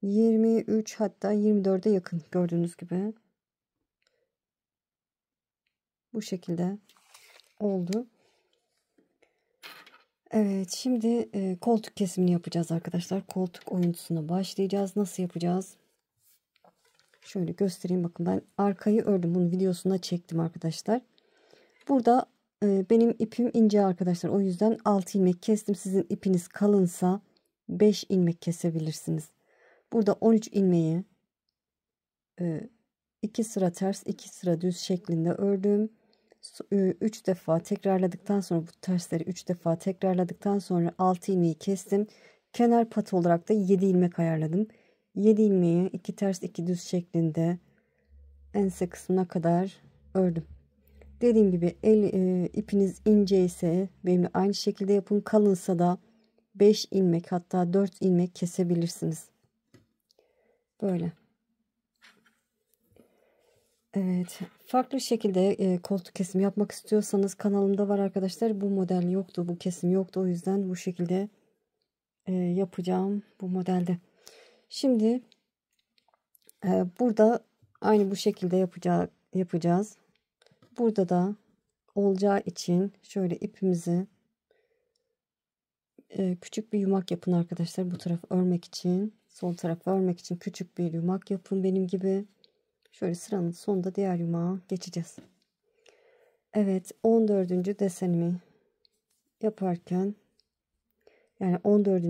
23, hatta 24'e yakın, gördüğünüz gibi. Bu şekilde oldu. Evet, şimdi koltuk kesimini yapacağız arkadaşlar. Koltuk oyuntusuna başlayacağız. Nasıl yapacağız? Şöyle göstereyim, bakın ben arkayı ördüm. Bunun videosunu çektim arkadaşlar. Burada benim ipim ince arkadaşlar. O yüzden 6 ilmek kestim. Sizin ipiniz kalınsa 5 ilmek kesebilirsiniz. Burada 13 ilmeği 2 sıra ters 2 sıra düz şeklinde ördüm. 3 defa tekrarladıktan sonra, bu tersleri 3 defa tekrarladıktan sonra 6 ilmeği kestim. Kenar patı olarak da 7 ilmek ayarladım. 7 ilmeği 2 ters 2 düz şeklinde ense kısmına kadar ördüm. Dediğim gibi ipiniz ince ise benimle aynı şekilde yapın. Kalınsa da 5 ilmek hatta 4 ilmek kesebilirsiniz. Böyle. Evet, farklı şekilde koltuk kesimi yapmak istiyorsanız kanalımda var arkadaşlar. Bu model yoktu, bu kesim yoktu. O yüzden bu şekilde yapacağım bu modelde. Şimdi burada aynı bu şekilde yapacağız. Burada da olacağı için şöyle ipimizi küçük bir yumak yapın arkadaşlar. Bu tarafı örmek için, sol tarafı örmek için küçük bir yumak yapın benim gibi. Şöyle sıranın sonunda diğer yumağa geçeceğiz. Evet, 14. desenimi yaparken yani 14.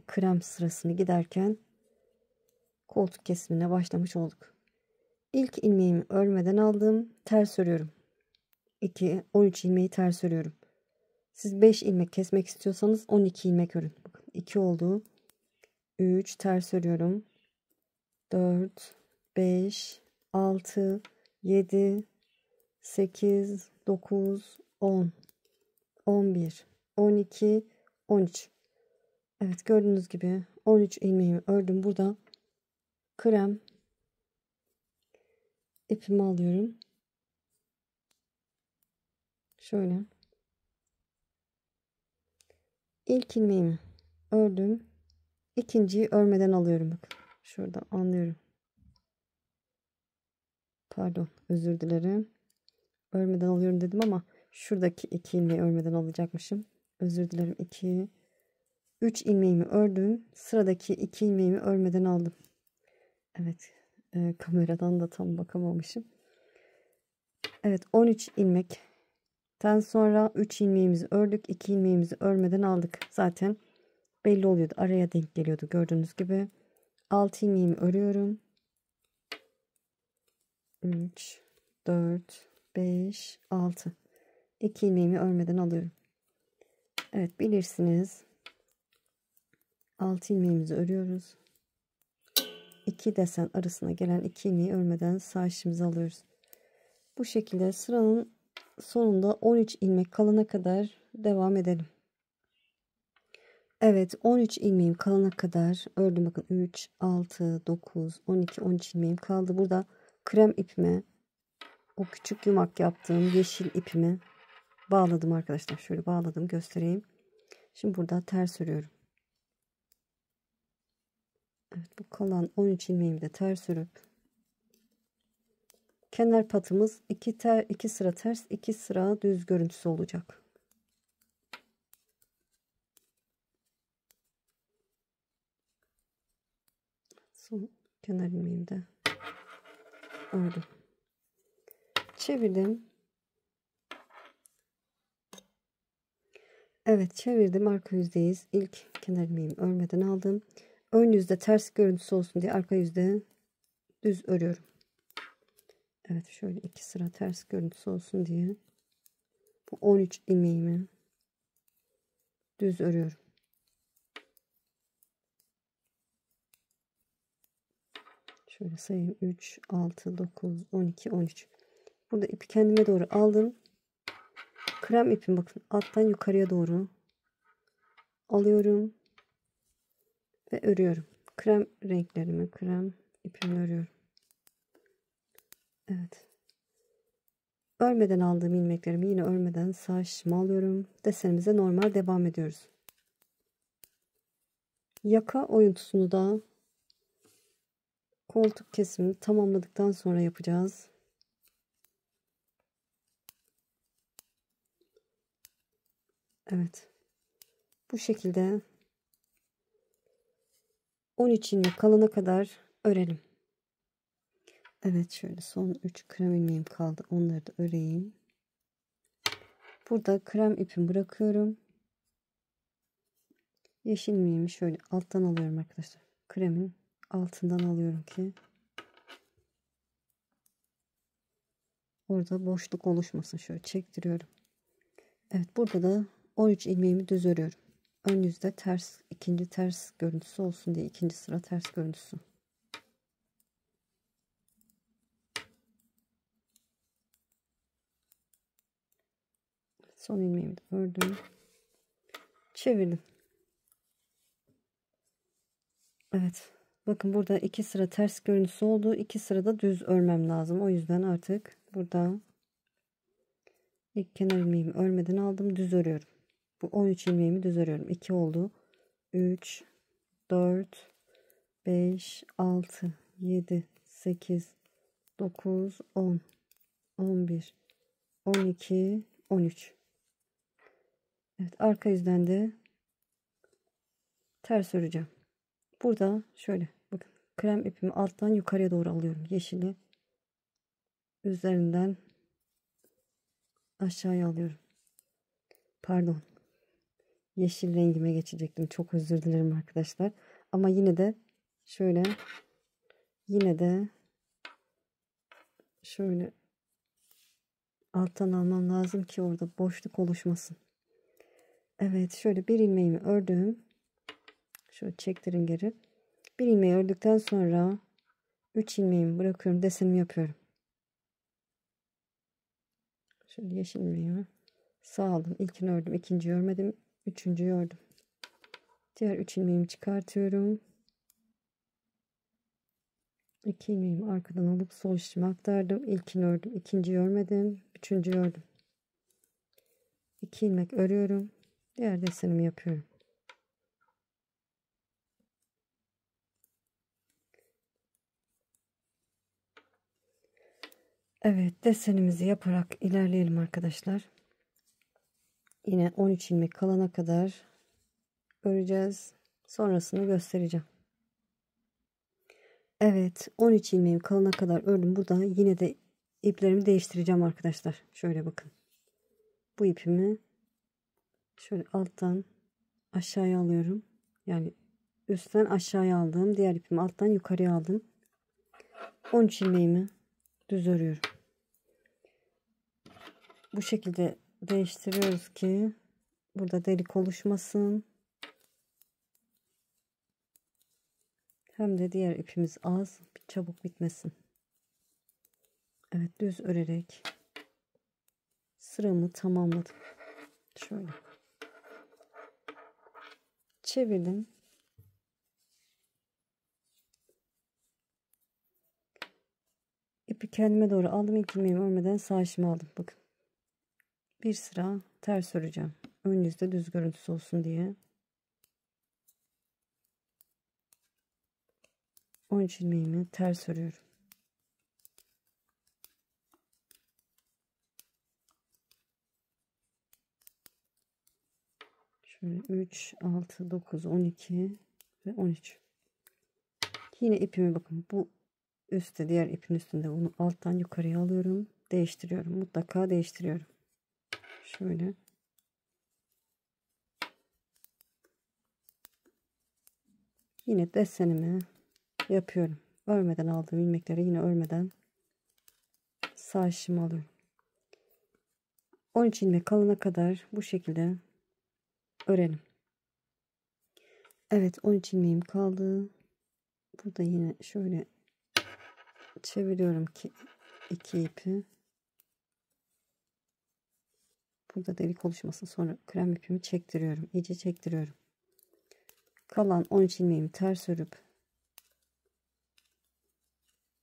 krem sırasını giderken koltuk kesimine başlamış olduk. İlk ilmeğimi örmeden aldım, ters örüyorum. 13 ilmeği ters örüyorum. Siz 5 ilmek kesmek istiyorsanız 12 ilmek örün. Bakın 2 oldu. 3 ters örüyorum. 4 5 6 7 8 9 10 11 12 13. Evet, gördüğünüz gibi 13 ilmeğimi ördüm. Burada krem ipimi alıyorum. Şöyle. İlk ilmeğimi ördüm. İkinciyi örmeden alıyorum. Bakın. Şurada anlıyorum. Pardon, özür dilerim. Örmeden alıyorum dedim ama şuradaki 2 ilmeği örmeden alacakmışım. Özür dilerim. 2 3 ilmeğimi ördüm. Sıradaki 2 ilmeğimi örmeden aldım. Evet. Kameradan da tam bakamamışım. Evet, 13 ilmekten sonra 3 ilmeğimizi ördük. 2 ilmeğimizi örmeden aldık. Zaten belli oluyordu. Araya denk geliyordu gördüğünüz gibi. 6 ilmeğimi örüyorum. 3 4 5 6. 2 ilmeğimi örmeden alıyorum. Evet, bilirsiniz. 6 ilmeğimizi örüyoruz. 2 desen arasına gelen 2 ilmeği örmeden sağ işimizi alıyoruz. Bu şekilde sıranın sonunda 13 ilmek kalana kadar devam edelim. Evet, 13 ilmeğim kalana kadar ördüm. Bakın 3 6 9 12 13 ilmeğim kaldı. Burada krem ipime o küçük yumak yaptığım yeşil ipimi bağladım arkadaşlar. Şöyle bağladım, göstereyim. Şimdi burada ters örüyorum. Evet, bu kalan 13 ilmeğimi de ters örüp kenar patımız 2 sıra ters 2 sıra düz görüntüsü olacak. Son kenar ilmeğimi de ördüm. Çevirdim. Evet, çevirdim. Arka yüzdeyiz. İlk kenar ilmeğimi örmeden aldım. Ön yüzde ters görüntüsü olsun diye arka yüzde düz örüyorum. Evet, şöyle 2 sıra ters görüntüsü olsun diye bu 13 ilmeğimi düz örüyorum. Şöyle sayayım: 3 6 9 12 13. Burada ipi kendime doğru aldım. Krem ipim, bakın, alttan yukarıya doğru alıyorum ve örüyorum. Krem renklerimi, krem ipimi örüyorum. Evet. Örmeden aldığım ilmeklerimi yine örmeden sağ şişime alıyorum. Desenimize normal devam ediyoruz. Yaka oyuntusunu da koltuk kesimini tamamladıktan sonra yapacağız. Evet. Bu şekilde 13 ilmek kalana kadar örelim. Evet, şöyle son 3 krem ilmeğim kaldı. Onları da öreyim. Burada krem ipimi bırakıyorum. Yeşil ilmeğimi şöyle alttan alıyorum arkadaşlar. Kremin altından alıyorum ki orada boşluk oluşmasın. Şöyle çektiriyorum. Evet, burada da 13 ilmeğimi düz örüyorum. Ön yüzde ters, ikinci ters görüntüsü olsun diye ikinci sıra ters görüntüsü. Son ilmeğimi de ördüm. Çevirdim. Evet. Bakın burada 2 sıra ters görüntüsü oldu. 2 sırada düz örmem lazım. O yüzden artık burada ilk kenar ilmeğimi örmeden aldım. Düz örüyorum. Bu 13 ilmeğimi düz örüyorum. 2 oldu. 3, 4, 5, 6, 7, 8, 9, 10, 11, 12, 13. Evet, arka yüzden de ters öreceğim. Burada şöyle bakın, krem ipimi alttan yukarıya doğru alıyorum. Yeşili üzerinden aşağıya alıyorum. Pardon. Yeşil rengime geçecektim. Çok özür dilerim arkadaşlar. Ama yine de şöyle şöyle alttan almam lazım ki orada boşluk oluşmasın. Evet, şöyle bir ilmeğimi ördüm. Şöyle çektirin geri. Bir ilmeği ördükten sonra 3 ilmeğimi bırakıyorum. Desenimi yapıyorum. Şöyle yeşil ilmeğimi sağ aldım. İlkini ördüm. İkinciyi örmedim. Üçüncüyü ördüm. Diğer 3 ilmeğimi çıkartıyorum. 2 ilmeğimi arkadan alıp sol üstüme aktardım. İlkini ördüm. İkinciyi örmedim. Üçüncüyü ördüm. 2 ilmek örüyorum. Diğer desenimi yapıyorum. Evet, desenimizi yaparak ilerleyelim arkadaşlar. Yine 13 ilmek kalana kadar öreceğiz. Sonrasını göstereceğim. Evet, 13 ilmeğim kalana kadar ördüm. Burada yine de iplerimi değiştireceğim arkadaşlar. Şöyle bakın. Bu ipimi şöyle alttan aşağıya alıyorum. Yani üstten aşağıya aldım. Diğer ipimi alttan yukarıya aldım. 13 ilmeğimi düz örüyorum. Bu şekilde değiştiriyoruz ki burada delik oluşmasın. Hem de diğer ipimiz az, çabuk bitmesin. Evet, düz örerek sıramı tamamladım. Şöyle çevirdim. İpi kendime doğru aldım. İlk ilmeğimi örmeden sağ işimi aldım. Bakın. Bir sıra ters öreceğim. Ön yüzde düz görüntüsü olsun diye. 13 ilmeğimi ters örüyorum. Şöyle 3, 6, 9, 12 ve 13. Yine ipimi bakın bu üstte, diğer ipin üstünde, bunu alttan yukarıya alıyorum. Değiştiriyorum. Mutlaka değiştiriyorum. Şöyle. Yine desenimi yapıyorum. Örmeden aldığım ilmekleri yine örmeden sağ işimi alıyorum. 13 ilmek kalana kadar bu şekilde örelim. Evet, 13 ilmeğim kaldı. Burada yine şöyle çeviriyorum ki iki ipi. Burada delik oluşmasın. Sonra krem ipimi çektiriyorum. İyice çektiriyorum. Kalan 13 ilmeğimi ters örüp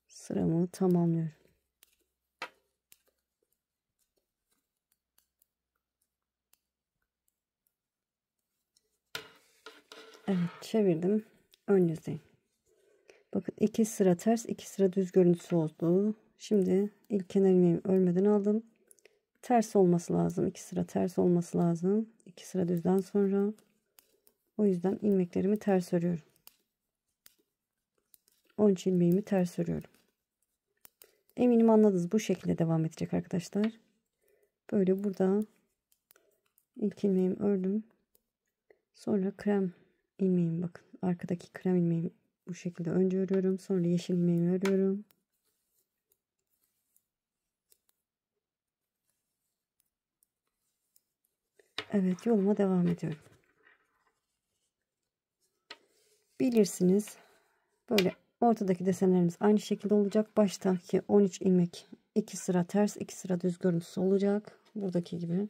sıramı tamamlıyorum. Evet, çevirdim. Ön yüzdeyim. Bakın 2 sıra ters, 2 sıra düz görüntüsü oldu. Şimdi ilk kenar ilmeğimi örmeden aldım. Ters olması lazım. 2 sıra ters olması lazım. 2 sıra düzden sonra. O yüzden ilmeklerimi ters örüyorum. 13 ilmeğimi ters örüyorum. Eminim anladınız. Bu şekilde devam edecek arkadaşlar. Böyle burada ilk ilmeğimi ördüm. Sonra krem ilmeğimi, bakın arkadaki krem ilmeğimi bu şekilde önce örüyorum. Sonra yeşil ilmeğimi örüyorum. Evet, yoluma devam ediyorum. Bilirsiniz, böyle ortadaki desenlerimiz aynı şekilde olacak. Baştaki 13 ilmek 2 sıra ters, 2 sıra düz görüntüsü olacak. Buradaki gibi.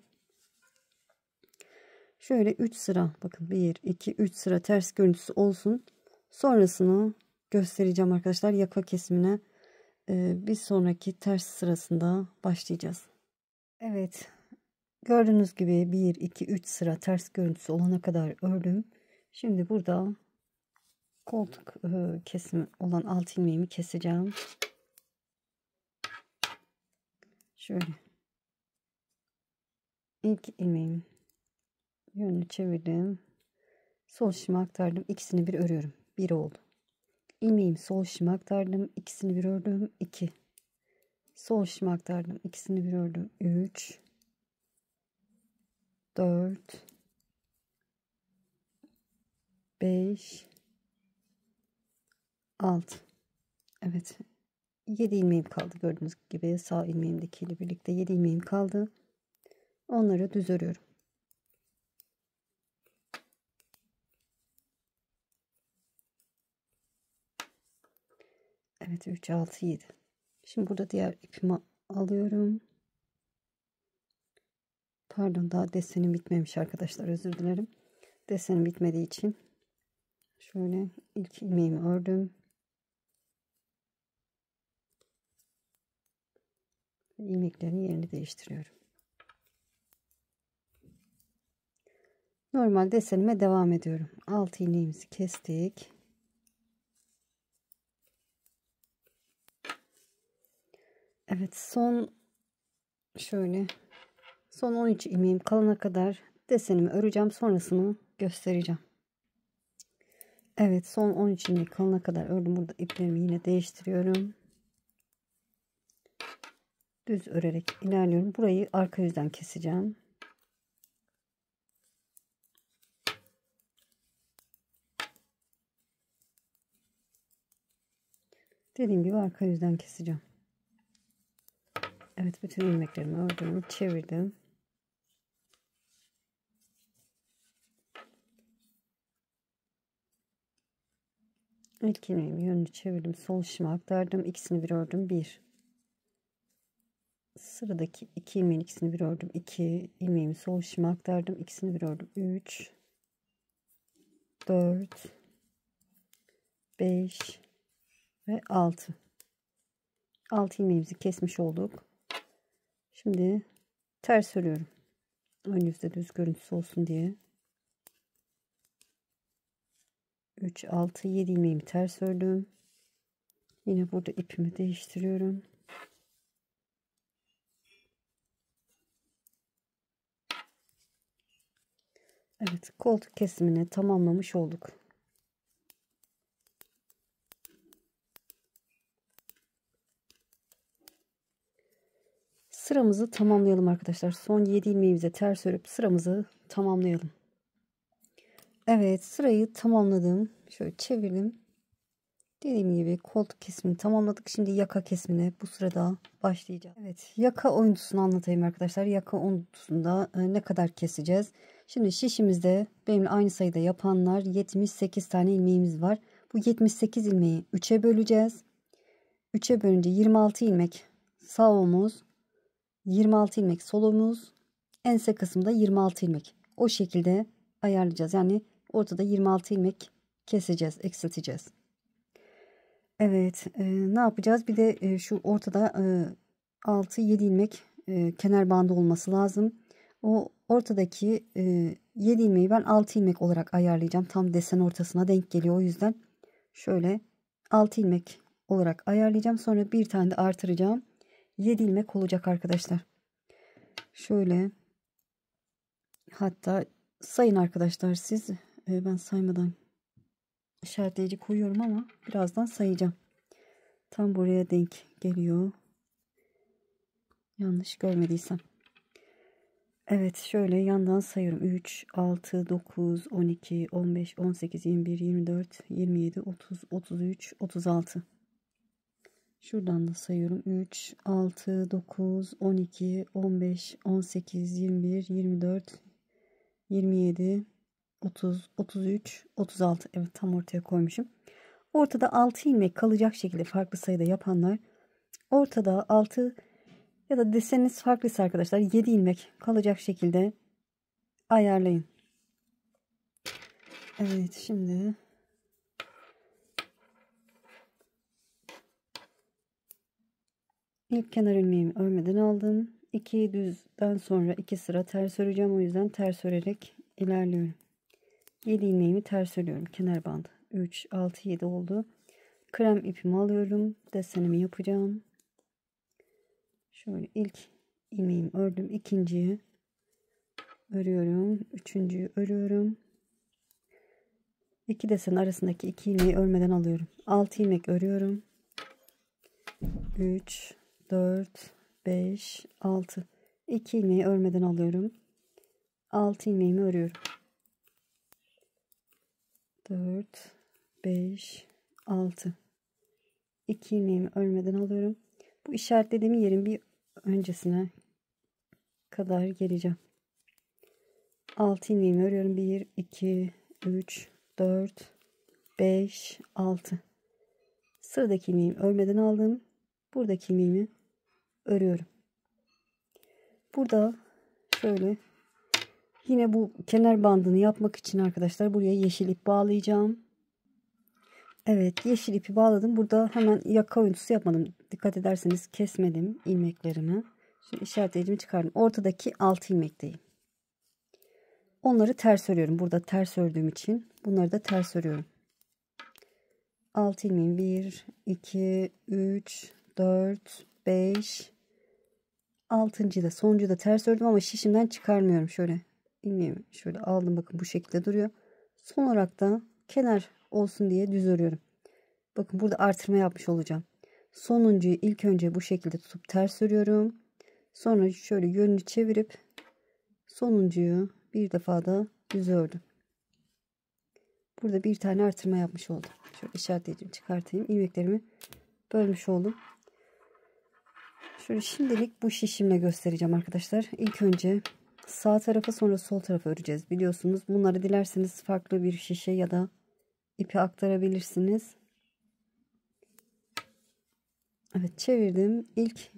Şöyle 3 sıra, bakın 1 2 3 sıra ters görüntüsü olsun. Sonrasını göstereceğim arkadaşlar. Yaka kesimine bir sonraki ters sırasında başlayacağız. Evet, gördüğünüz gibi 1 2 3 sıra ters görüntüsü olana kadar ördüm. Şimdi burada koltuk kesimi olan alt ilmeğimi keseceğim. Şöyle ilk ilmeğim yönünü çevirdim. Sol şişime aktardım. İkisini bir örüyorum. 1 oldu. İlmeğimi sol şişime aktardım. İkisini bir ördüm. 2. Sol şişime aktardım. İkisini bir ördüm. 3. 4. 5. 6. Evet. 7 ilmeğim kaldı. Gördüğünüz gibi sağ ilmeğimdekiyle birlikte 7 ilmeğim kaldı. Onları düz örüyorum. Evet, 3 6 7. Şimdi burada diğer ipimi alıyorum. Pardon, daha desenim bitmemiş arkadaşlar, özür dilerim. Desenim bitmediği için şöyle ilk ilmeğimi ördüm. İlmeklerin yerini değiştiriyorum. Normal desenime devam ediyorum. 6 ilmeğimizi kestik. Evet, son 13 ilmeğim kalana kadar desenimi öreceğim, sonrasını göstereceğim. Evet, son 13 ilmek kalana kadar ördüm. Burada iplerimi yine değiştiriyorum. Düz örerek ilerliyorum. Burayı arka yüzden keseceğim. Dediğim gibi arka yüzden keseceğim. Evet, bütün ilmeklerimi ördüm, çevirdim. İlk ilmeğimi yönünü çevirdim, sol şişime aktardım, ikisini bir ördüm. 1. Sıradaki 2 ilmeğin ikisini bir ördüm. 2 ilmeğimi sol şişime aktardım, ikisini bir ördüm. 3. 4. 5 ve 6. 6 ilmeğimizi kesmiş olduk. Şimdi ters örüyorum. Ön yüzde düz görüntüsü olsun diye. 3 6 7 ilmeğimi ters ördüm. Yine burada ipimi değiştiriyorum. Evet, koltuk kesimini tamamlamış olduk. Sıramızı tamamlayalım arkadaşlar. Son 7 ilmeğimize ters örüp sıramızı tamamlayalım. Evet, sırayı tamamladım. Şöyle çevirdim. Dediğim gibi koltuk kesimini tamamladık. Şimdi yaka kesimine bu sırada başlayacağız. Evet, yaka oyuntusunu anlatayım arkadaşlar. Yaka oyuntusunda ne kadar keseceğiz? Şimdi şişimizde benimle aynı sayıda yapanlar 78 tane ilmeğimiz var. Bu 78 ilmeği 3'e böleceğiz. 3'e bölünce 26 ilmek sağ omuz, 26 ilmek sol omuz, ense kısmında 26 ilmek. O şekilde ayarlayacağız. Yani ortada 26 ilmek keseceğiz, eksilteceğiz. Evet, ne yapacağız? Bir de şu ortada 6-7 ilmek kenar bandı olması lazım. O ortadaki 7 ilmeği ben 6 ilmek olarak ayarlayacağım. Tam desen ortasına denk geliyor. O yüzden şöyle 6 ilmek olarak ayarlayacağım. Sonra bir tane de artıracağım. 7 ilmek olacak arkadaşlar. Şöyle, hatta sayın arkadaşlar siz, ben saymadan işaretleyici koyuyorum ama birazdan sayacağım. Tam buraya denk geliyor. Yanlış görmediysem. Evet, şöyle yandan sayıyorum. 3, 6, 9, 12, 15, 18, 21, 24, 27, 30, 33, 36. Şuradan da sayıyorum. 3, 6, 9, 12, 15, 18, 21, 24, 27, 30, 33, 36. Evet, tam ortaya koymuşum. Ortada 6 ilmek kalacak şekilde farklı sayıda yapanlar ortada 6 ya da deseniniz farklıysa arkadaşlar 7 ilmek kalacak şekilde ayarlayın. Evet, şimdi ilk kenar ilmeğimi örmeden aldım. 2 düzden sonra 2 sıra ters öreceğim. O yüzden ters örerek ilerliyorum. 7 ilmeğimi ters örüyorum. Kenar bandı. 3, 6, 7 oldu. Krem ipimi alıyorum. Desenimi yapacağım. Şöyle ilk ilmeğimi ördüm. İkinciyi örüyorum. Üçüncüyü örüyorum. 2 desen arasındaki 2 ilmeği örmeden alıyorum. 6 ilmek örüyorum. 3, 4, 5, 6. 2 ilmeği örmeden alıyorum. 6 ilmeğimi örüyorum. 4, 5, 6. 2 ilmeğimi örmeden alıyorum. Bu işaretlediğim yerin bir öncesine kadar geleceğim. 6 ilmeğimi örüyorum. 1, 2, 3, 4, 5, 6. Sıradaki ilmeğimi örmeden aldım. Buradaki ilmeğimi örüyorum. Burada şöyle yine bu kenar bandını yapmak için arkadaşlar buraya yeşil ip bağlayacağım. Evet, yeşil ipi bağladım. Burada hemen yaka örüntüsü yapmadım. Dikkat ederseniz kesmedim ilmeklerimi. Şimdi işaretleyicimi çıkardım. Ortadaki 6 ilmekteyim. Onları ters örüyorum. Burada ters ördüğüm için bunları da ters örüyorum. 6 ilmeğim 1, 2, 3, 4, 5, 6. da sonuncu da ters ördüm ama şişimden çıkarmıyorum. Şöyle ilmeğimi şöyle aldım, bakın bu şekilde duruyor. Son olarak da kenar olsun diye düz örüyorum. Bakın burada artırma yapmış olacağım. Sonuncuyu ilk önce bu şekilde tutup ters örüyorum. Sonra şöyle yönünü çevirip sonuncuyu bir defa da düz ördüm. Burada bir tane artırma yapmış oldum. Şöyle işaretleyeceğim, çıkartayım. İlmeklerimi bölmüş oldum. Şöyle şimdilik bu şişimle göstereceğim arkadaşlar. İlk önce sağ tarafa sonra sol tarafa öreceğiz. Biliyorsunuz bunları dilerseniz farklı bir şişe ya da ipe aktarabilirsiniz. Evet, çevirdim. İlk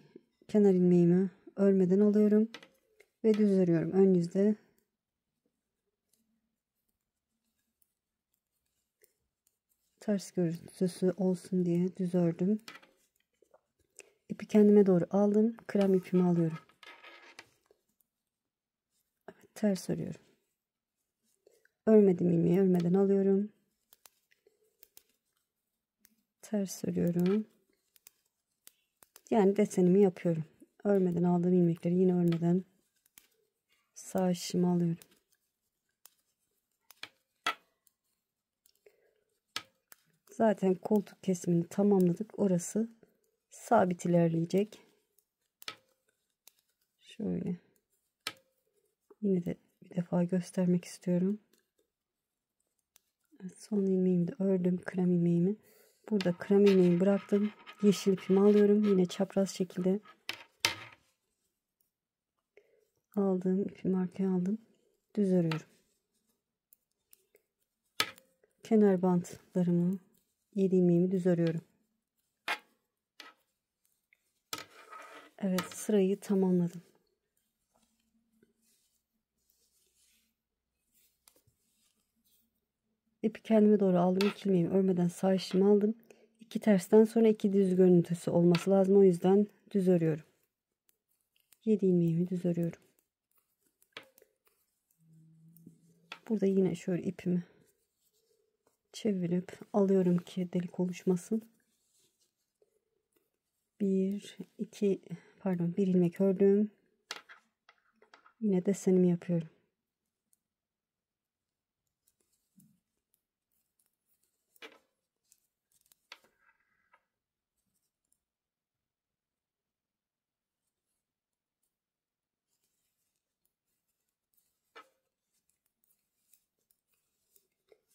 kenar ilmeğimi örmeden alıyorum ve düz örüyorum. Ön yüzde ters görüntüsü olsun diye düz ördüm. İpi kendime doğru aldım. Krem ipimi alıyorum. Evet, ters örüyorum. Örmedim ilmeği, örmeden alıyorum. Ters örüyorum. Yani desenimi yapıyorum. Örmeden aldığım ilmekleri yine örmeden sağ şişime alıyorum. Zaten koltuk kesimini tamamladık. Orası sabit ilerleyecek. Şöyle. Yine de bir defa göstermek istiyorum. Evet, son ilmeğimi de ördüm. Krem ilmeğimi. Burada krem ilmeğimi bıraktım. Yeşil ipimi alıyorum. Yine çapraz şekilde aldım. İpimi arkaya aldım. Düz örüyorum. Kenar bantlarımı 7 ilmeğimi düz örüyorum. Evet, sırayı tamamladım. İpi kendime doğru aldım. 2 ilmeğimi örmeden sağ şişimi aldım. 2 tersten sonra 2 düz görüntüsü olması lazım. O yüzden düz örüyorum. 7 ilmeğimi düz örüyorum. Burada yine şöyle ipimi çevirip alıyorum ki delik oluşmasın. 1 ilmek ördüm. Yine desenimi yapıyorum.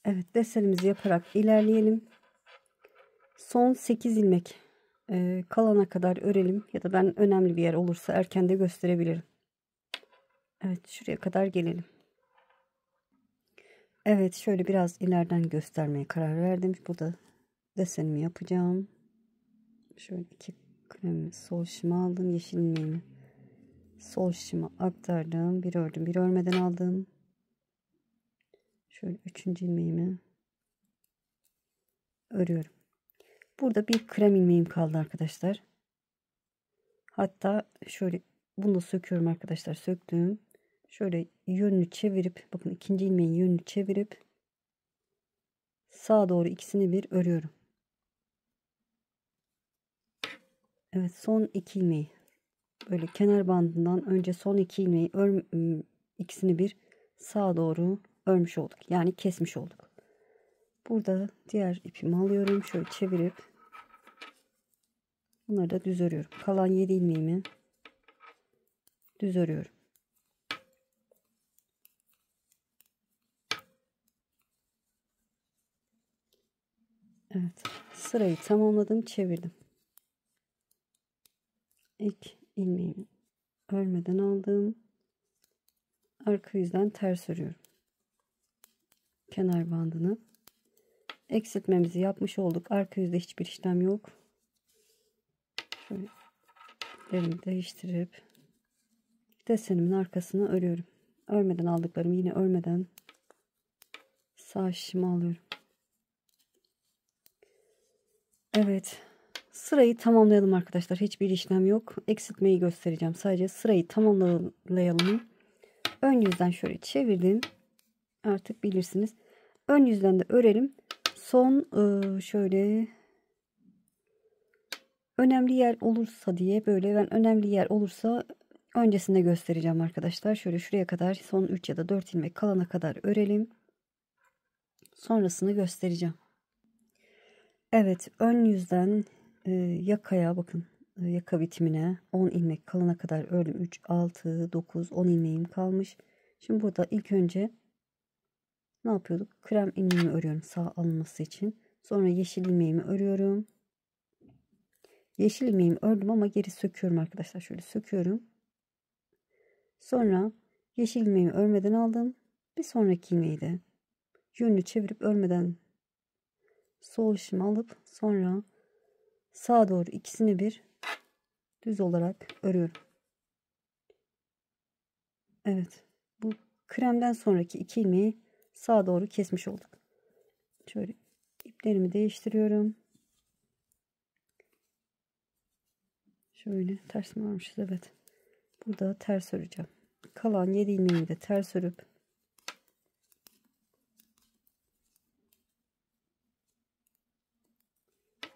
Evet, desenimizi yaparak ilerleyelim. Son 8 ilmek kalana kadar örelim ya da ben önemli bir yer olursa erken de gösterebilirim. Evet, şuraya kadar gelelim. Evet, şöyle biraz ileriden göstermeye karar verdim. Burada desenimi yapacağım. Şöyle 2 kremi sol şişime aldım. Yeşil ilmeğimi sol şişime aktardım. Bir ördüm, bir örmeden aldım. Şöyle 3. ilmeğimi örüyorum. Burada bir krem ilmeğim kaldı arkadaşlar. Hatta şöyle bunu da söküyorum arkadaşlar. Söktüm. Şöyle yönünü çevirip, bakın 2. ilmeğin yönünü çevirip sağa doğru ikisini bir örüyorum. Evet, son 2 ilmeği böyle kenar bandından önce son 2 ilmeği ikisini bir sağa doğru örmüş olduk. Yani kesmiş olduk. Burada diğer ipimi alıyorum. Şöyle çevirip bunları da düz örüyorum. Kalan 7 ilmeğimi düz örüyorum. Evet, sırayı tamamladım, çevirdim. İlk ilmeğimi örmeden aldım. Arka yüzden ters örüyorum. Kenar bandını. Eksiltmemizi yapmış olduk. Arka yüzde hiçbir işlem yok. Şöyle iplerimi değiştirip desenimin arkasını örüyorum. Örmeden aldıklarımı yine örmeden sağ şişimi alıyorum. Evet. Sırayı tamamlayalım arkadaşlar. Hiçbir işlem yok. Eksiltmeyi göstereceğim. Sadece sırayı tamamlayalım. Ön yüzden şöyle çevirdim. Artık bilirsiniz. Ön yüzden de örelim. Son şöyle önemli yer olursa diye böyle ben önemli yer olursa öncesinde göstereceğim arkadaşlar. Şöyle şuraya kadar son 3 ya da 4 ilmek kalana kadar örelim. Sonrasını göstereceğim. Evet, ön yüzden yakaya bakın. Yaka bitimine 10 ilmek kalana kadar ördüm. 3, 6, 9, 10 ilmeğim kalmış. Şimdi burada ilk önce ne yapıyorduk? Krem ilmeğimi örüyorum sağ alınması için. Sonra yeşil ilmeğimi örüyorum. Yeşil ilmeğimi ördüm ama geri söküyorum arkadaşlar. Şöyle söküyorum. Sonra yeşil ilmeğimi örmeden aldım. Bir sonraki ilmeği de yönünü çevirip örmeden sol işimi alıp sonra sağa doğru ikisini bir düz olarak örüyorum. Evet. Bu kremden sonraki 2 ilmeği sağa doğru kesmiş olduk. Şöyle iplerimi değiştiriyorum. Şöyle ters mi varmışız? Evet. Burada ters öreceğim. Kalan 7 ilmeğimi de ters örüp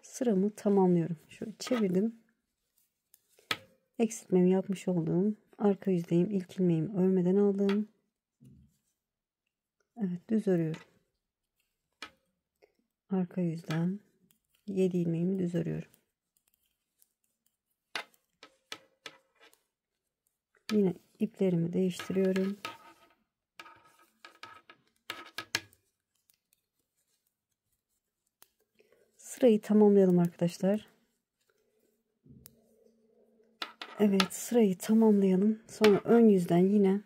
sıramı tamamlıyorum. Şöyle çevirdim. Eksiltmemi yapmış olduğum arka yüzdeyim. İlk ilmeğimi örmeden aldım. Evet, düz örüyorum. Arka yüzden 7 ilmeğimi düz örüyorum. Yine iplerimi değiştiriyorum. Sırayı tamamlayalım arkadaşlar. Evet, sırayı tamamlayalım. Sonra ön yüzden yine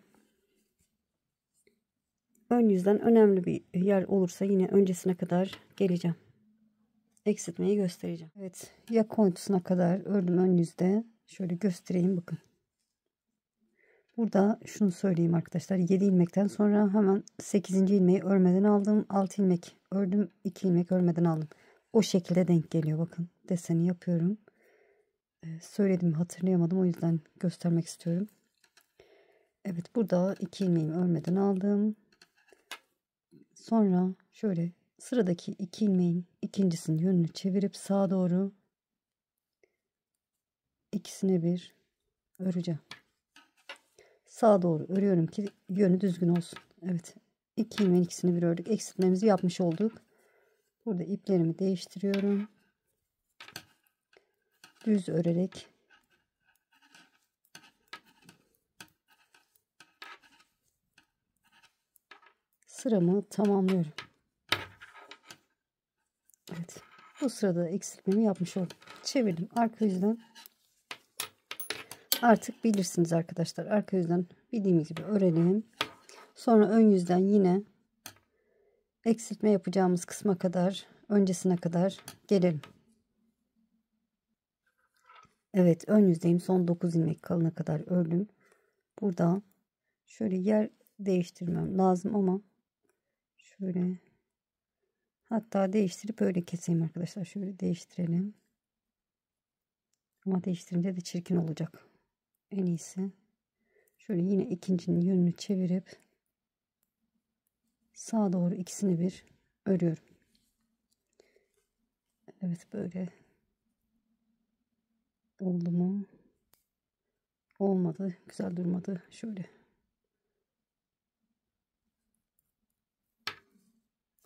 ön yüzden önemli bir yer olursa yine öncesine kadar geleceğim. Eksiltmeyi göstereceğim. Evet, yaka ortasına kadar ördüm ön yüzde. Şöyle göstereyim bakın. Burada şunu söyleyeyim arkadaşlar. 7 ilmekten sonra hemen 8. ilmeği örmeden aldım. 6 ilmek ördüm. 2 ilmek örmeden aldım. O şekilde denk geliyor. Bakın deseni yapıyorum. Söyledim hatırlayamadım. O yüzden göstermek istiyorum. Evet, burada 2 ilmeğimi örmeden aldım. Sonra şöyle sıradaki 2 ilmeğin ikincisinin yönünü çevirip sağa doğru ikisine bir öreceğim. Sağa doğru örüyorum ki yönü düzgün olsun. Evet, 2 ilmeğin ikisini bir ördük. Eksiltmemizi yapmış olduk. Burada iplerimi değiştiriyorum. Düz örerek sıramı tamamlıyorum. Evet, bu sırada eksiltmemi yapmış oldum. Çevirdim arka yüzden. Artık bilirsiniz arkadaşlar. Arka yüzden bildiğimiz gibi örelim. Sonra ön yüzden yine eksiltme yapacağımız kısma kadar, öncesine kadar gelelim. Evet, ön yüzdeyim. Son 9 ilmek kalana kadar ördüm. Burada şöyle yer değiştirmem lazım ama Şöyle. Hatta değiştirip öyle keseyim arkadaşlar. Şöyle değiştirelim. Ama değiştirince de çirkin olacak. En iyisi. Şöyle yine ikincinin yönünü çevirip sağa doğru ikisini bir örüyorum. Evet, böyle oldu mu? Olmadı. Güzel durmadı. Şöyle.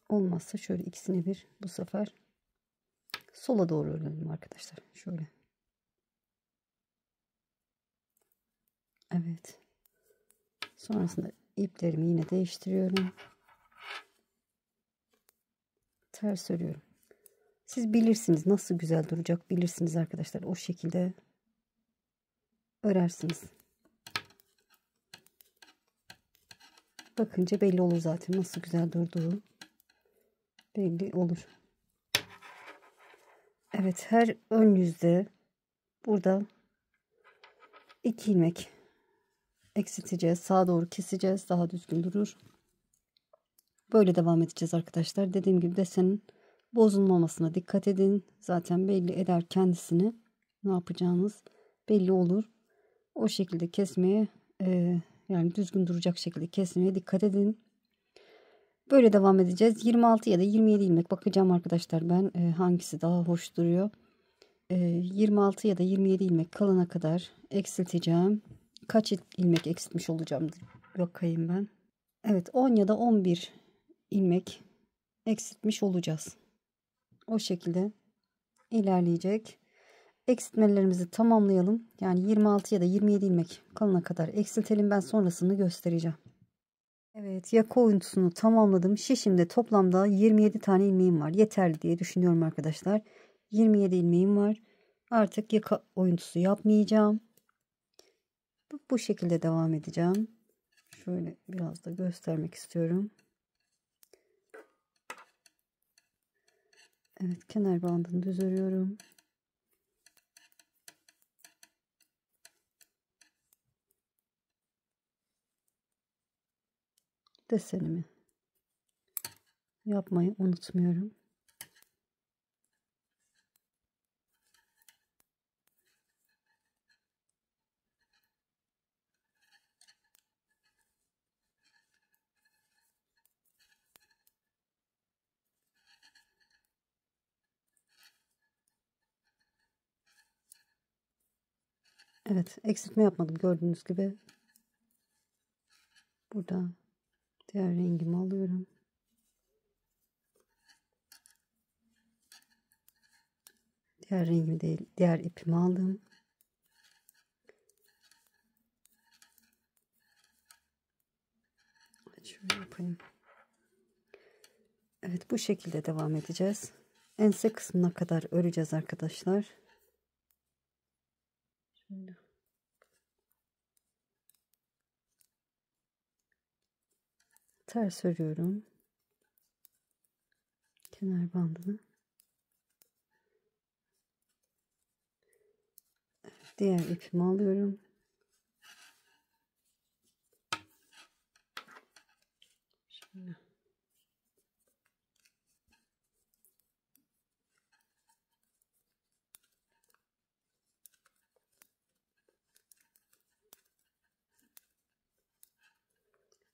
Olmazsa şöyle ikisini bir bu sefer sola doğru örelim arkadaşlar. Şöyle. Evet. Sonrasında iplerimi yine değiştiriyorum. Ters örüyorum. Siz bilirsiniz nasıl güzel duracak, bilirsiniz arkadaşlar. O şekilde örersiniz. Bakınca belli olur zaten nasıl güzel durduğu. Belli olur. Evet, her ön yüzde burada 2 ilmek eksilteceğiz. Sağa doğru keseceğiz. Daha düzgün durur. Böyle devam edeceğiz arkadaşlar. Dediğim gibi desenin bozulmamasına dikkat edin. Zaten belli eder kendisini. Ne yapacağınız belli olur. O şekilde kesmeye yani düzgün duracak şekilde kesmeye dikkat edin. Böyle devam edeceğiz. 26 ya da 27 ilmek bakacağım arkadaşlar ben hangisi daha hoş duruyor. 26 ya da 27 ilmek kalana kadar eksilteceğim. Kaç ilmek eksiltmiş olacağım bakayım ben. Evet, 10 ya da 11 ilmek eksiltmiş olacağız. O şekilde ilerleyecek. Eksiltmelerimizi tamamlayalım. Yani 26 ya da 27 ilmek kalana kadar eksiltelim. Ben sonrasını göstereceğim. Evet, yaka oyuntusunu tamamladım. Şişimde toplamda 27 tane ilmeğim var. Yeterli diye düşünüyorum arkadaşlar. 27 ilmeğim var. Artık yaka oyuntusu yapmayacağım. Bu şekilde devam edeceğim. Şöyle biraz da göstermek istiyorum. Evet, kenar bandını düz örüyorum. Desenimi yapmayı unutmuyorum. Evet, eksiltme yapmadım gördüğünüz gibi. Burada diğer rengimi alıyorum. Diğer rengimi değil, diğer ipimi aldım. Şöyle yapayım. Evet, bu şekilde devam edeceğiz. Ense kısmına kadar öreceğiz arkadaşlar. Şöyle. Ters örüyorum. Kenar bandını. Diğer ipimi alıyorum. Şöyle.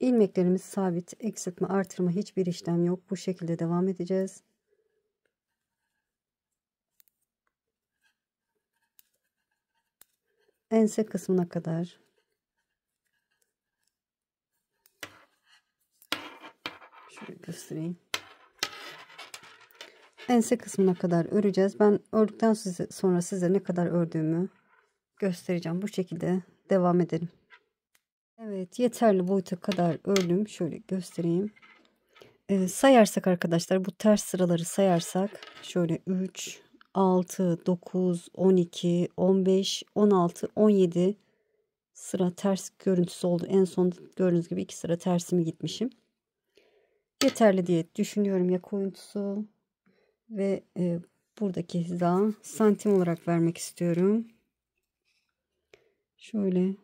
İlmeklerimiz sabit. Eksiltme, artırma hiçbir işlem yok. Bu şekilde devam edeceğiz. Ense kısmına kadar şöyle göstereyim. Ense kısmına kadar öreceğiz. Ben ördükten sonra size ne kadar ördüğümü göstereceğim. Bu şekilde devam edelim. Evet, yeterli boyuta kadar ördüm. Şöyle göstereyim. Sayarsak arkadaşlar, bu ters sıraları sayarsak şöyle 3, 6, 9, 12, 15, 16, 17 sıra ters görüntüsü oldu. En son gördüğünüz gibi 2 sıra tersimi gitmişim. Yeterli diye düşünüyorum yaka oyuntusu. Ve buradaki hiza santim olarak vermek istiyorum. Şöyle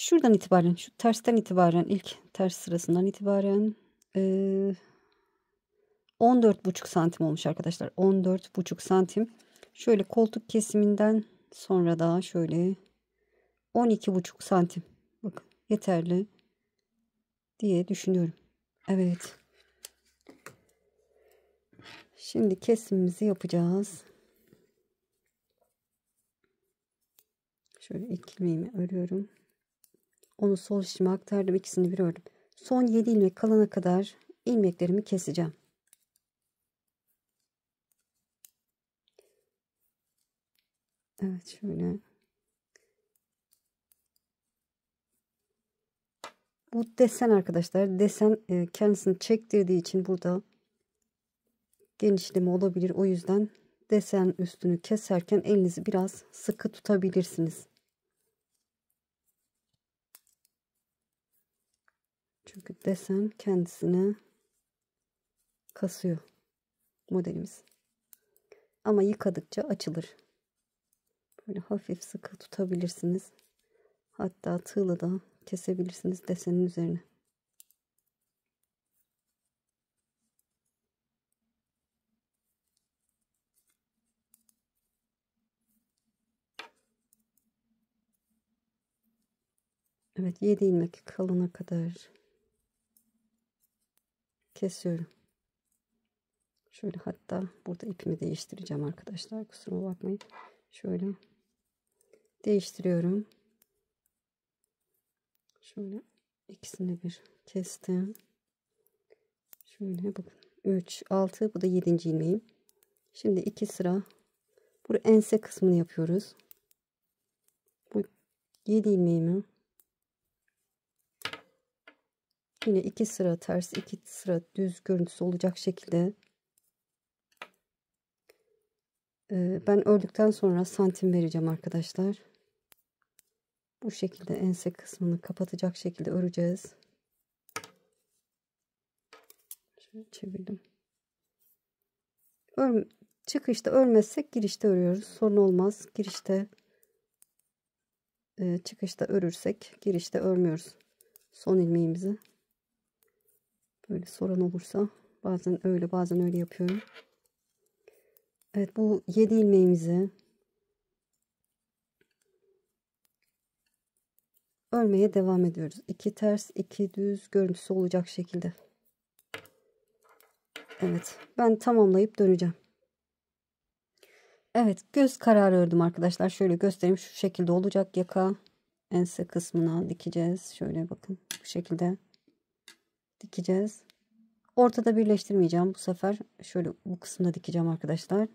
Şuradan itibaren, şu tersten itibaren, ilk ters sırasından itibaren 14,5 santim olmuş arkadaşlar. 14,5 santim. Şöyle koltuk kesiminden sonra da şöyle 12,5 santim. Bakın yeterli diye düşünüyorum. Evet. Şimdi kesimimizi yapacağız. Şöyle ilk ilmeğimi örüyorum. Onu sol şişime aktardım. İkisini bir ördüm. Son 7 ilmek kalana kadar ilmeklerimi keseceğim. Evet şöyle. Bu desen arkadaşlar. Desen kendisini çektirdiği için burada genişleme olabilir. O yüzden desen üstünü keserken elinizi biraz sıkı tutabilirsiniz. Çünkü desen kendisini kasıyor modelimiz. Ama yıkadıkça açılır. Böyle hafif sıkı tutabilirsiniz. Hatta tığla da kesebilirsiniz desenin üzerine. Evet 7 ilmek kalana kadar kesiyorum. Şöyle hatta burada ipimi değiştireceğim arkadaşlar. Kusura bakmayın. Şöyle değiştiriyorum. Şöyle ikisini bir kestim. Şöyle bakın. 3, 6 bu da 7. ilmeğim. Şimdi 2 sıra bu ense kısmını yapıyoruz. Bu 7 ilmeğimi yine 2 sıra ters 2 sıra düz görüntüsü olacak şekilde ben ördükten sonra santim vereceğim arkadaşlar. Bu şekilde ense kısmını kapatacak şekilde öreceğiz. Şöyle çevirdim. Çıkışta örmezsek girişte örüyoruz. Sorun olmaz. Girişte çıkışta örürsek girişte örmüyoruz. Son ilmeğimizi. Böyle soran olursa bazen öyle bazen öyle yapıyorum. Evet bu 7 ilmeğimizi örmeye devam ediyoruz. 2 ters 2 düz görüntüsü olacak şekilde. Evet ben tamamlayıp döneceğim. Evet göz kararı ördüm arkadaşlar. Şöyle göstereyim, şu şekilde olacak. Yaka ense kısmına dikeceğiz. Şöyle bakın bu şekilde dikeceğiz. Ortada birleştirmeyeceğim bu sefer. Şöyle bu kısımda dikeceğim arkadaşlar.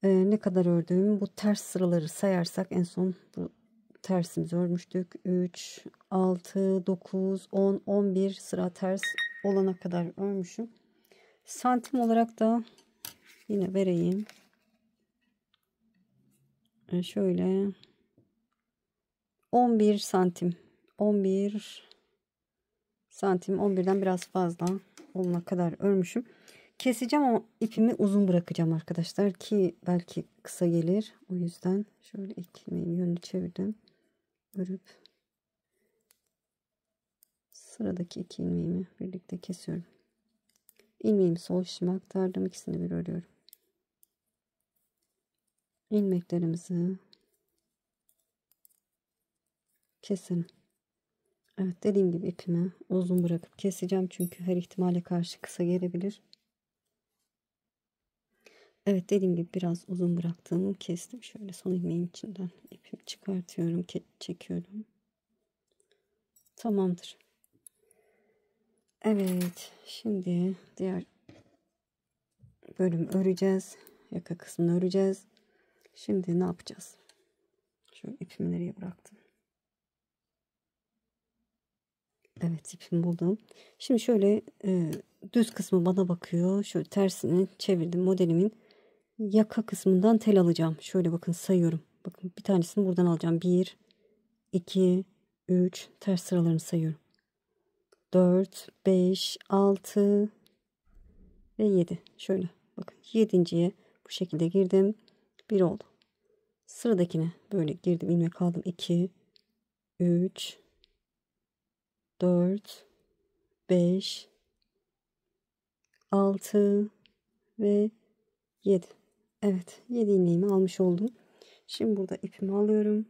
Ne kadar ördüm? Bu ters sıraları sayarsak en son bu tersimizi örmüştük. 3, 6, 9, 10, 11 sıra ters olana kadar örmüşüm. Santim olarak da yine vereyim. Şöyle 11 santim. 11 santim, 11'den biraz fazla olana kadar örmüşüm. Keseceğim ama ipimi uzun bırakacağım arkadaşlar ki belki kısa gelir. O yüzden şöyle ilk ilmeğimi yönünü çevirdim. Örüp sıradaki 2 ilmeğimi birlikte kesiyorum. İlmeğimi sol şişime aktardım. İkisini bir örüyorum. İlmeklerimizi kesin. Evet dediğim gibi ipimi uzun bırakıp keseceğim. Çünkü her ihtimale karşı kısa gelebilir. Evet dediğim gibi biraz uzun bıraktığımı kestim. Şöyle son ilmeğin içinden ipimi çıkartıyorum. Çekiyorum. Tamamdır. Evet. Şimdi diğer bölüm öreceğiz. Yaka kısmını öreceğiz. Şimdi ne yapacağız? Şöyle ipimi nereye bıraktım? Evet ipimi buldum. Şimdi şöyle düz kısmı bana bakıyor. Şöyle tersini çevirdim. Modelimin yaka kısmından tel alacağım. Şöyle bakın sayıyorum. Bakın bir tanesini buradan alacağım. 1, 2, 3 ters sıralarını sayıyorum. 4, 5, 6 ve 7. Şöyle bakın 7.'ye bu şekilde girdim. 1 oldu. Sıradakine böyle girdim. İlmek aldım. 2, 3, 4, 5, 6 ve 7. Evet, 7 ilmeğimi almış oldum. Şimdi burada ipimi alıyorum.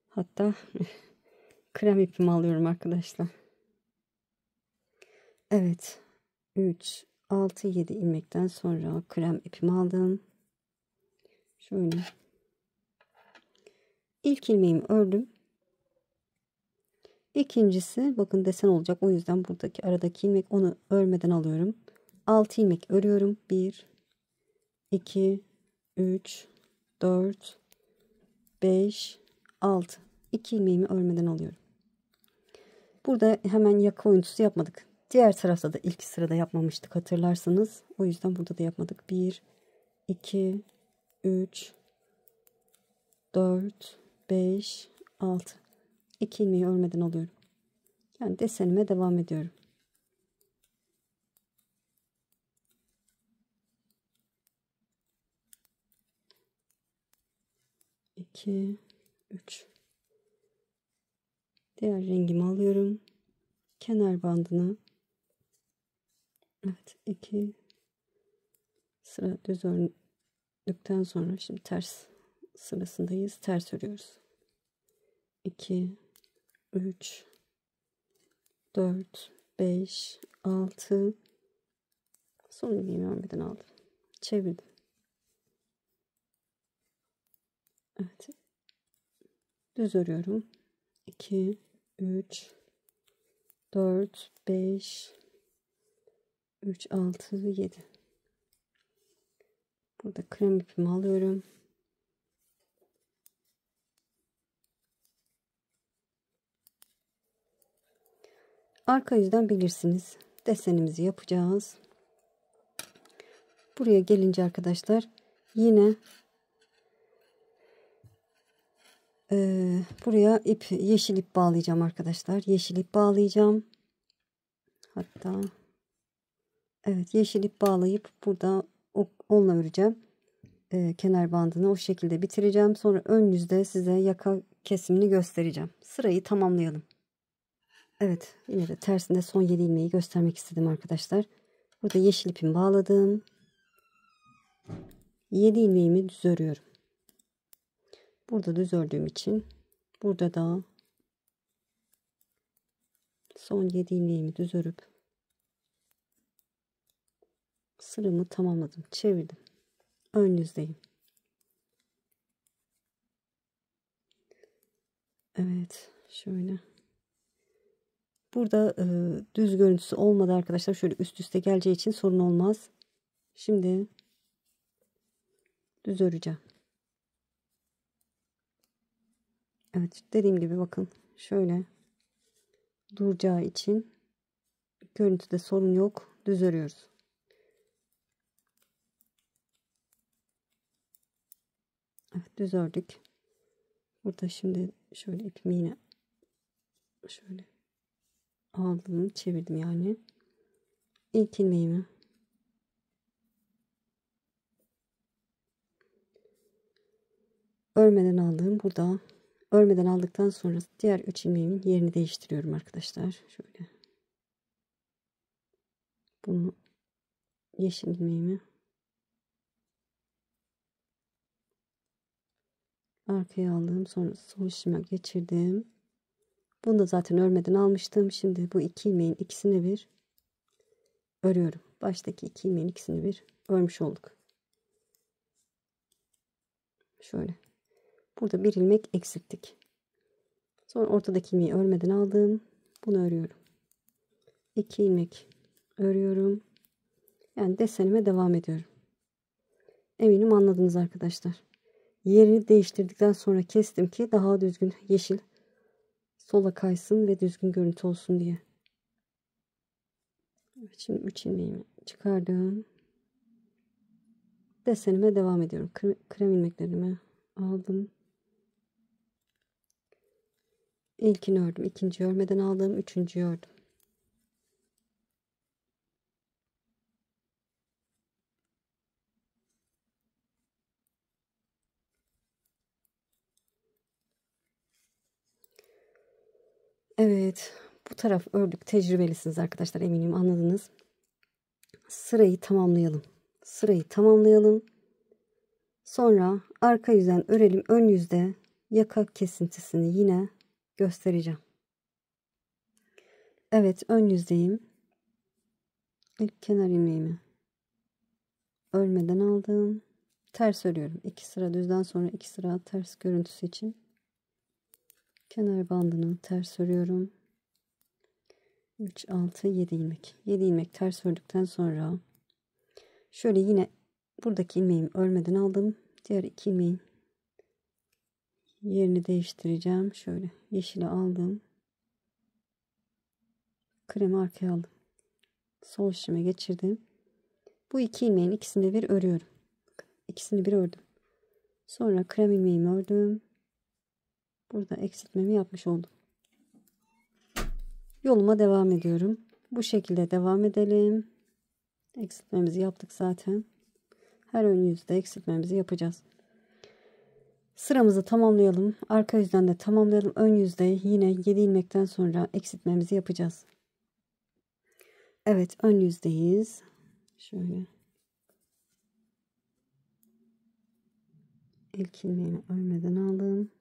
Hatta krem ipimi alıyorum arkadaşlar. Evet. 3, 6, 7 ilmekten sonra krem ipimi aldım. Şöyle. İlk ilmeğimi ördüm. İkincisi bakın desen olacak. O yüzden buradaki aradaki ilmek, onu örmeden alıyorum. 6 ilmek örüyorum. 1, 2, 3, 4, 5, 6. 2 ilmeğimi örmeden alıyorum. Burada hemen yaka oyuntusu yapmadık. Diğer tarafta da ilk sırada yapmamıştık hatırlarsanız. O yüzden burada da yapmadık. 1, 2, 3, 4, 5, 6. 2 ilmeği örmeden alıyorum. Yani desenime devam ediyorum. 2, 3. Diğer rengimi alıyorum. Kenar bandını. Evet, 2 sıra düz ördükten sonra şimdi ters sırasındayız. Ters örüyoruz. 2, 3, 4, 5, 6. Son ilmeğimi örmeden aldım. Çevirdim. Evet. Düz örüyorum. 2, 3, 4, 5, 3, 6, 7. Burada krem ipimi alıyorum. Arka yüzden bilirsiniz. Desenimizi yapacağız. Buraya gelince arkadaşlar yine buraya yeşil ip bağlayacağım arkadaşlar. Yeşil ip bağlayacağım. Hatta evet, yeşil ip bağlayıp burada onunla öreceğim. Kenar bandını o şekilde bitireceğim. Sonra ön yüzde size yaka kesimini göstereceğim. Sırayı tamamlayalım. Evet, yine de tersinde son 7 ilmeği göstermek istedim arkadaşlar. Burada yeşil ipimi bağladım. 7 ilmeğimi düz örüyorum. Burada düz ördüğüm için burada da son 7 ilmeğimi düz örüp sıramı tamamladım. Çevirdim. Ön yüzdeyim. Evet, şöyle. Burada düz görüntüsü olmadı arkadaşlar. Şöyle üst üste geleceği için sorun olmaz. Şimdi düz öreceğim. Evet, dediğim gibi bakın şöyle duracağı için görüntüde sorun yok. Düz örüyoruz. Evet, düz ördük. Burada şimdi şöyle ipimi yine şöyle aldım, çevirdim yani. İlk ilmeğimi örmeden aldım. Burada örmeden aldıktan sonra diğer 3 ilmeğimin yerini değiştiriyorum arkadaşlar. Şöyle bunu yeşil ilmeğimi arkaya aldım. Sonra sol işime geçirdim. Bunu da zaten örmeden almıştım. Şimdi bu 2 ilmeğin ikisini bir örüyorum. Baştaki 2 ilmeğin ikisini bir örmüş olduk. Şöyle. Burada bir ilmek eksilttik. Sonra ortadaki ilmeği örmeden aldım. Bunu örüyorum. 2 ilmek örüyorum. Yani desenime devam ediyorum. Eminim anladınız arkadaşlar. Yerini değiştirdikten sonra kestim ki daha düzgün yeşil sola kaysın ve düzgün görüntü olsun diye. Evet, şimdi 3 ilmeğimi çıkardım. Desenime devam ediyorum. Krem ilmeklerimi aldım. İlkini ördüm. İkinciyi örmeden aldım. Üçüncüyü ördüm. Evet, bu taraf ördük. Tecrübelisiniz arkadaşlar, eminim anladınız. Sırayı tamamlayalım. Sırayı tamamlayalım. Sonra arka yüzden örelim. Ön yüzde yaka kesintisini yine göstereceğim. Evet, ön yüzdeyim. İlk kenar ilmeğimi örmeden aldım. Ters örüyorum. 2 sıra düzden sonra 2 sıra ters görüntüsü için. Kenar bandını ters örüyorum. 3, 6, 7 ilmek. 7 ilmek ters ördükten sonra şöyle yine buradaki ilmeğimi örmeden aldım. Diğer 2 ilmeğin yerini değiştireceğim. Şöyle yeşili aldım. Kremi arkaya aldım. Sol şişime geçirdim. Bu 2 ilmeğin ikisini bir örüyorum. İkisini bir ördüm. Sonra krem ilmeğimi ördüm. Burada eksiltmemi yapmış oldum. Yoluma devam ediyorum. Bu şekilde devam edelim. Eksiltmemizi yaptık zaten. Her ön yüzde eksiltmemizi yapacağız. Sıramızı tamamlayalım. Arka yüzden de tamamlayalım. Ön yüzde yine 7 ilmekten sonra eksiltmemizi yapacağız. Evet, ön yüzdeyiz. Şöyle. İlk ilmeğimi örmeden aldım.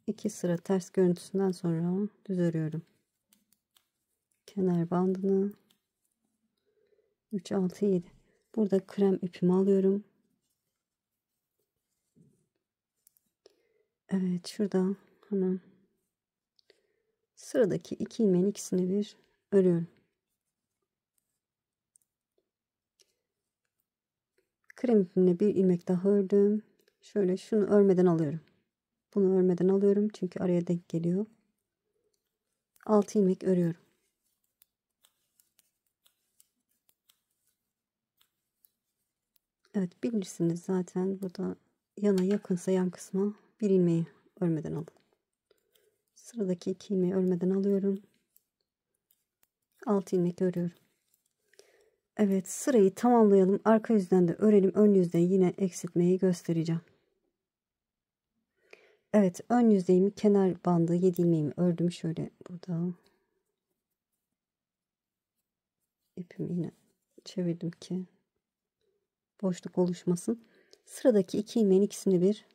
2 sıra ters görüntüsünden sonra düz örüyorum. Kenar bandını 3, 6, 7. Burada krem ipimi alıyorum. Evet, şurada hemen sıradaki 2 ilmeğin ikisini bir örüyorum. Krem ipimle bir ilmek daha ördüm. Şöyle şunu örmeden alıyorum. Bunu örmeden alıyorum çünkü araya denk geliyor. 6 ilmek örüyorum. Evet, bilirsiniz zaten, burada yana yakınsa yan kısma bir ilmeği örmeden alın. Sıradaki 2 ilmeği örmeden alıyorum. 6 ilmek örüyorum. Evet, sırayı tamamlayalım. Arka yüzden de örelim. Ön yüzde yine eksiltmeyi göstereceğim. Evet, ön yüzdeyimi kenar bandı 7 ilmeğimi ördüm. Şöyle burada ipimi yine çevirdim ki boşluk oluşmasın. Sıradaki 2 ilmeğin ikisini bir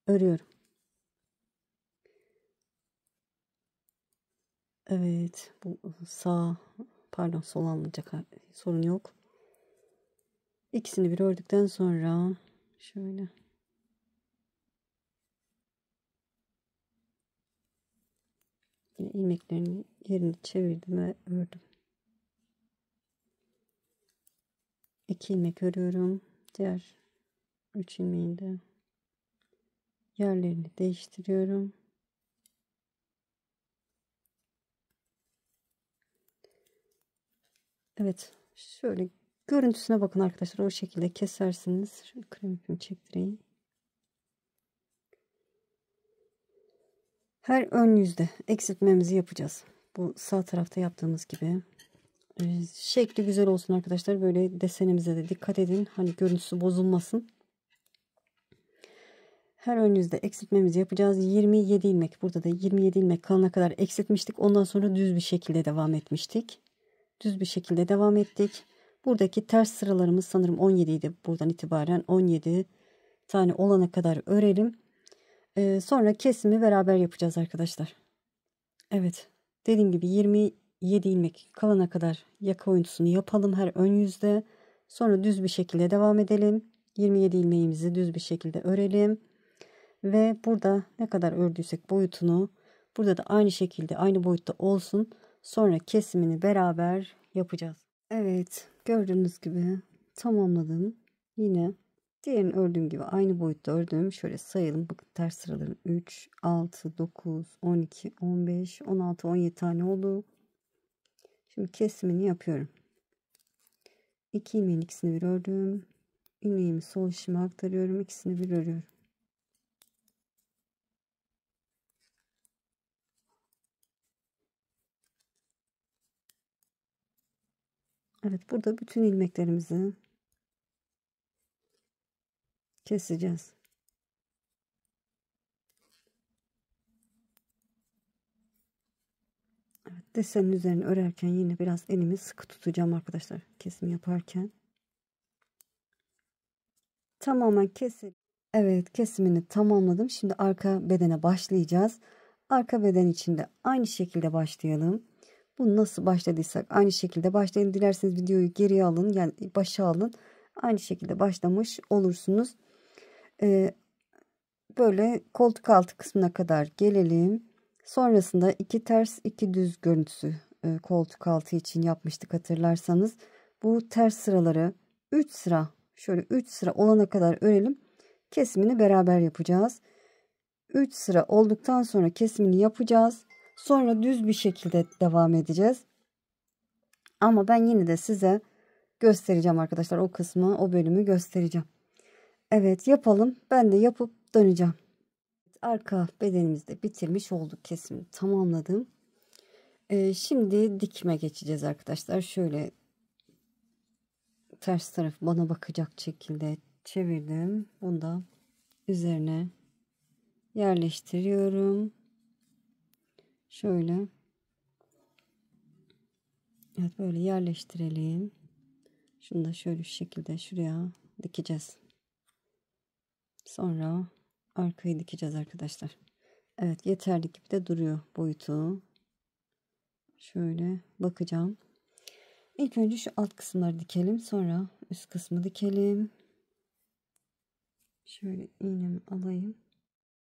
örüyorum. Evet, bu sağ, pardon, sol alınacak, sorun yok. İkisini bir ördükten sonra şöyle yine ilmeklerin yerini çevirdim ve ördüm. 2 ilmek örüyorum. Diğer 3 ilmeğin de yerlerini değiştiriyorum. Evet, şöyle görüntüsüne bakın arkadaşlar, o şekilde kesersiniz. Şöyle krem ipimi çektireyim. Her ön yüzde eksiltmemizi yapacağız. Bu sağ tarafta yaptığımız gibi. Şekli güzel olsun arkadaşlar. Böyle desenimize de dikkat edin. Hani görüntüsü bozulmasın. Her ön yüzde eksiltmemizi yapacağız. 27 ilmek. Burada da 27 ilmek kalana kadar eksiltmiştik. Ondan sonra düz bir şekilde devam etmiştik. Düz bir şekilde devam ettik. Buradaki ters sıralarımız sanırım 17 idi. Buradan itibaren 17 tane olana kadar örelim. Sonra kesimi beraber yapacağız arkadaşlar. Evet. Dediğim gibi 27 ilmek kalana kadar yaka oyuntusunu yapalım her ön yüzde. Sonra düz bir şekilde devam edelim. 27 ilmeğimizi düz bir şekilde örelim. Ve burada ne kadar ördüysek boyutunu burada da aynı şekilde aynı boyutta olsun. Sonra kesimini beraber yapacağız. Evet, gördüğünüz gibi tamamladım. Yine diğerini ördüğüm gibi aynı boyutta ördüm. Şöyle sayalım. Bakın ters sıralarım 3, 6, 9, 12, 15, 16, 17 tane oldu. Şimdi kesimini yapıyorum. 2 ilmeğin ikisini bir ördüm. İlmeğimi sol şişime aktarıyorum. İkisini bir örüyorum. Evet, burada bütün ilmeklerimizi keseceğiz. Desenin üzerine örerken yine biraz elimi sıkı tutacağım arkadaşlar. Kesim yaparken. Tamamen kesin. Evet, kesimini tamamladım. Şimdi arka bedene başlayacağız. Arka beden için de aynı şekilde başlayalım. Bunu nasıl başladıysak aynı şekilde başlayın. Dilerseniz videoyu geriye alın. Yani başa alın. Aynı şekilde başlamış olursunuz. Böyle koltuk altı kısmına kadar gelelim. Sonrasında iki ters iki düz görüntüsü koltuk altı için yapmıştık hatırlarsanız. Bu ters sıraları 3 sıra şöyle 3 sıra olana kadar örelim. Kesimini beraber yapacağız. 3 sıra olduktan sonra kesimini yapacağız. Sonra düz bir şekilde devam edeceğiz. Ama ben yine de size göstereceğim arkadaşlar, o kısmı, o bölümü göstereceğim. Evet, yapalım. Ben de yapıp döneceğim. Arka bedenimizde bitirmiş olduk, kesimini tamamladım. Şimdi dikime geçeceğiz arkadaşlar. Şöyle ters taraf bana bakacak şekilde çevirdim. Bunu da üzerine yerleştiriyorum. Şöyle. Evet, böyle yerleştirelim. Şunu da şöyle şu şekilde şuraya dikeceğiz. Sonra arkayı dikeceğiz arkadaşlar. Evet, yeterli gibi de duruyor boyutu. Şöyle bakacağım. İlk önce şu alt kısımları dikelim. Sonra üst kısmı dikelim. Şöyle iğnemi alayım.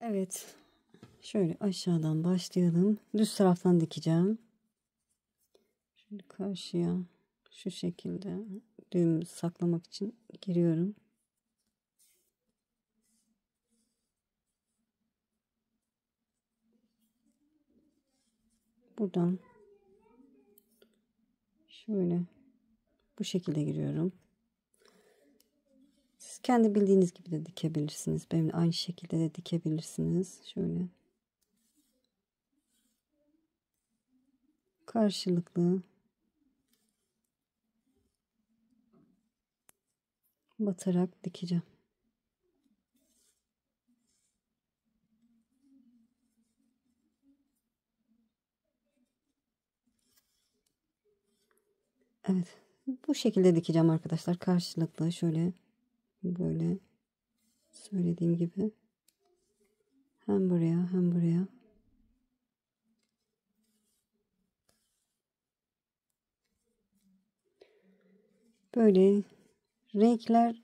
Evet. Şöyle aşağıdan başlayalım. Düz taraftan dikeceğim. Şöyle karşıya şu şekilde düğümü saklamak için giriyorum. Buradan şöyle bu şekilde giriyorum. Siz kendi bildiğiniz gibi de dikebilirsiniz. Benimle aynı şekilde de dikebilirsiniz. Şöyle karşılıklı batarak dikeceğim. Evet, bu şekilde dikeceğim arkadaşlar. Karşılıklı şöyle böyle söylediğim gibi hem buraya hem buraya. Böyle renkler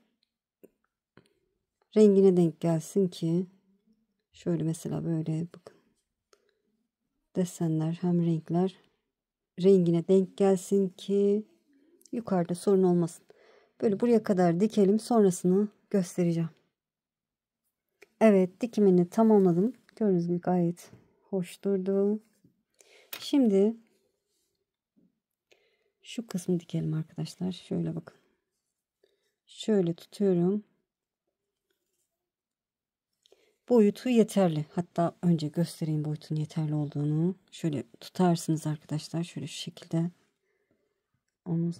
rengine denk gelsin ki şöyle mesela böyle bakın, desenler hem renkler rengine denk gelsin ki yukarıda sorun olmasın. Böyle buraya kadar dikelim, sonrasını göstereceğim. Evet, dikimini tamamladım. Gördüğünüz gibi gayet hoş durdu. Şimdi şu kısmı dikelim arkadaşlar. Şöyle bakın. Şöyle tutuyorum. Boyutu yeterli. Hatta önce göstereyim boyutun yeterli olduğunu. Şöyle tutarsınız arkadaşlar. Şöyle şu şekilde omuz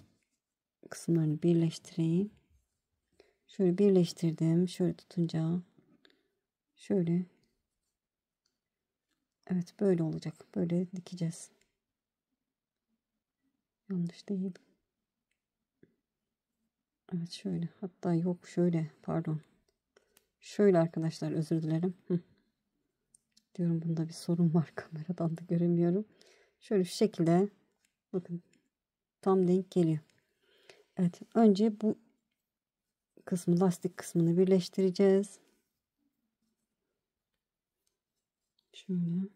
kısımlarını birleştireyim. Şöyle birleştirdim. Şöyle tutunca şöyle, evet, böyle olacak. Böyle dikeceğiz. Yanlış değil. Evet, şöyle. Hatta yok, şöyle, pardon. Şöyle arkadaşlar, özür dilerim. Diyorum, bunda bir sorun var. Kameradan da göremiyorum. Şöyle şu şekilde bakın, tam denk geliyor. Evet, önce bu kısmı, lastik kısmını birleştireceğiz. Şöyle.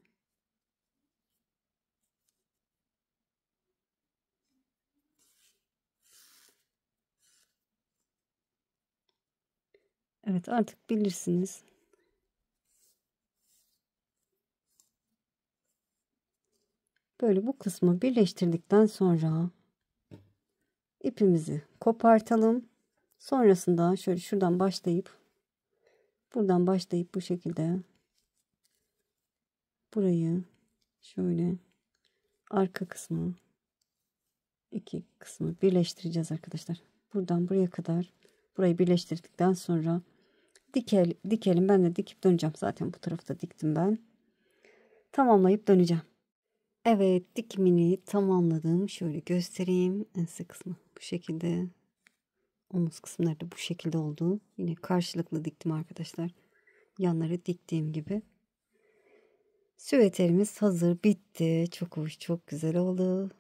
Evet, artık bilirsiniz. Böyle bu kısmı birleştirdikten sonra ipimizi kopartalım. Sonrasında şöyle şuradan başlayıp buradan başlayıp bu şekilde burayı şöyle arka kısmı, iki kısmı birleştireceğiz arkadaşlar. Buradan buraya kadar burayı birleştirdikten sonra dikelim. Ben de dikip döneceğim. Zaten bu tarafta diktim ben. Tamamlayıp döneceğim. Evet, dikimini tamamladım. Şöyle göstereyim. Ense kısmı bu şekilde. Omuz kısımları da bu şekilde oldu. Yine karşılıklı diktim arkadaşlar. Yanları diktiğim gibi. Süveterimiz hazır, bitti. Çok hoş, çok güzel oldu.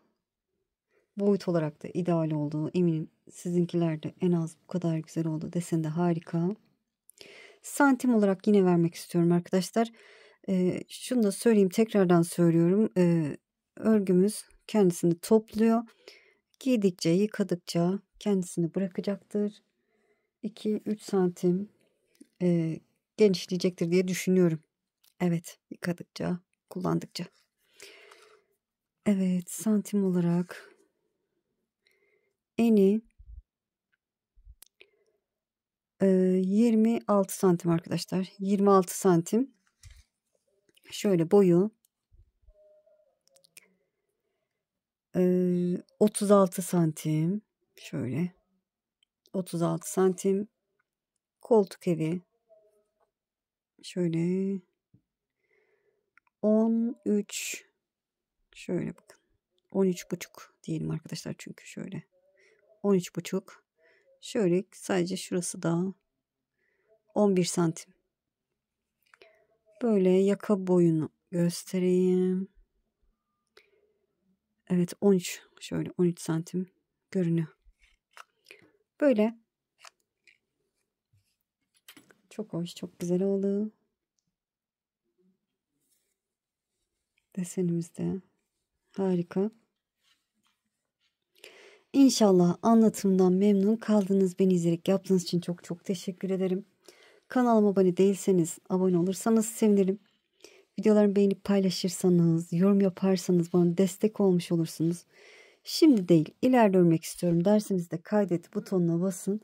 Boyut olarak da ideal oldu. Eminim sizinkiler de en az bu kadar güzel oldu. Desen de harika. Santim olarak yine vermek istiyorum arkadaşlar. Şunu da söyleyeyim, tekrardan söylüyorum. Örgümüz kendisini topluyor. Giydikçe, yıkadıkça kendisini bırakacaktır. 2-3 santim genişleyecektir diye düşünüyorum. Evet, yıkadıkça, kullandıkça. Evet, santim olarak eni 26 santim arkadaşlar. 26 santim. Şöyle boyu 36 santim. Şöyle 36 santim. Koltuk evi şöyle 13, şöyle bakın, 13,5 diyelim arkadaşlar, çünkü şöyle 13,5, şöyle sadece şurası da 11 santim. Böyle yaka boyunu göstereyim. Evet, 13, şöyle 13 santim görünüyor. Böyle çok hoş, çok güzel oldu. Desenimiz de harika. İnşallah anlatımdan memnun kaldınız. Beni izleyerek yaptığınız için çok çok teşekkür ederim. Kanalıma abone değilseniz abone olursanız sevinirim. Videolarımı beğenip paylaşırsanız, yorum yaparsanız bana destek olmuş olursunuz. Şimdi değil, ileride örmek istiyorum derseniz de kaydet butonuna basın.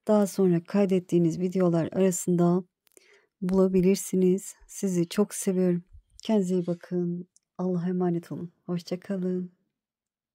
Daha sonra kaydettiğiniz videolar arasında bulabilirsiniz. Sizi çok seviyorum. Kendinize iyi bakın. Allah'a emanet olun. Hoşça kalın.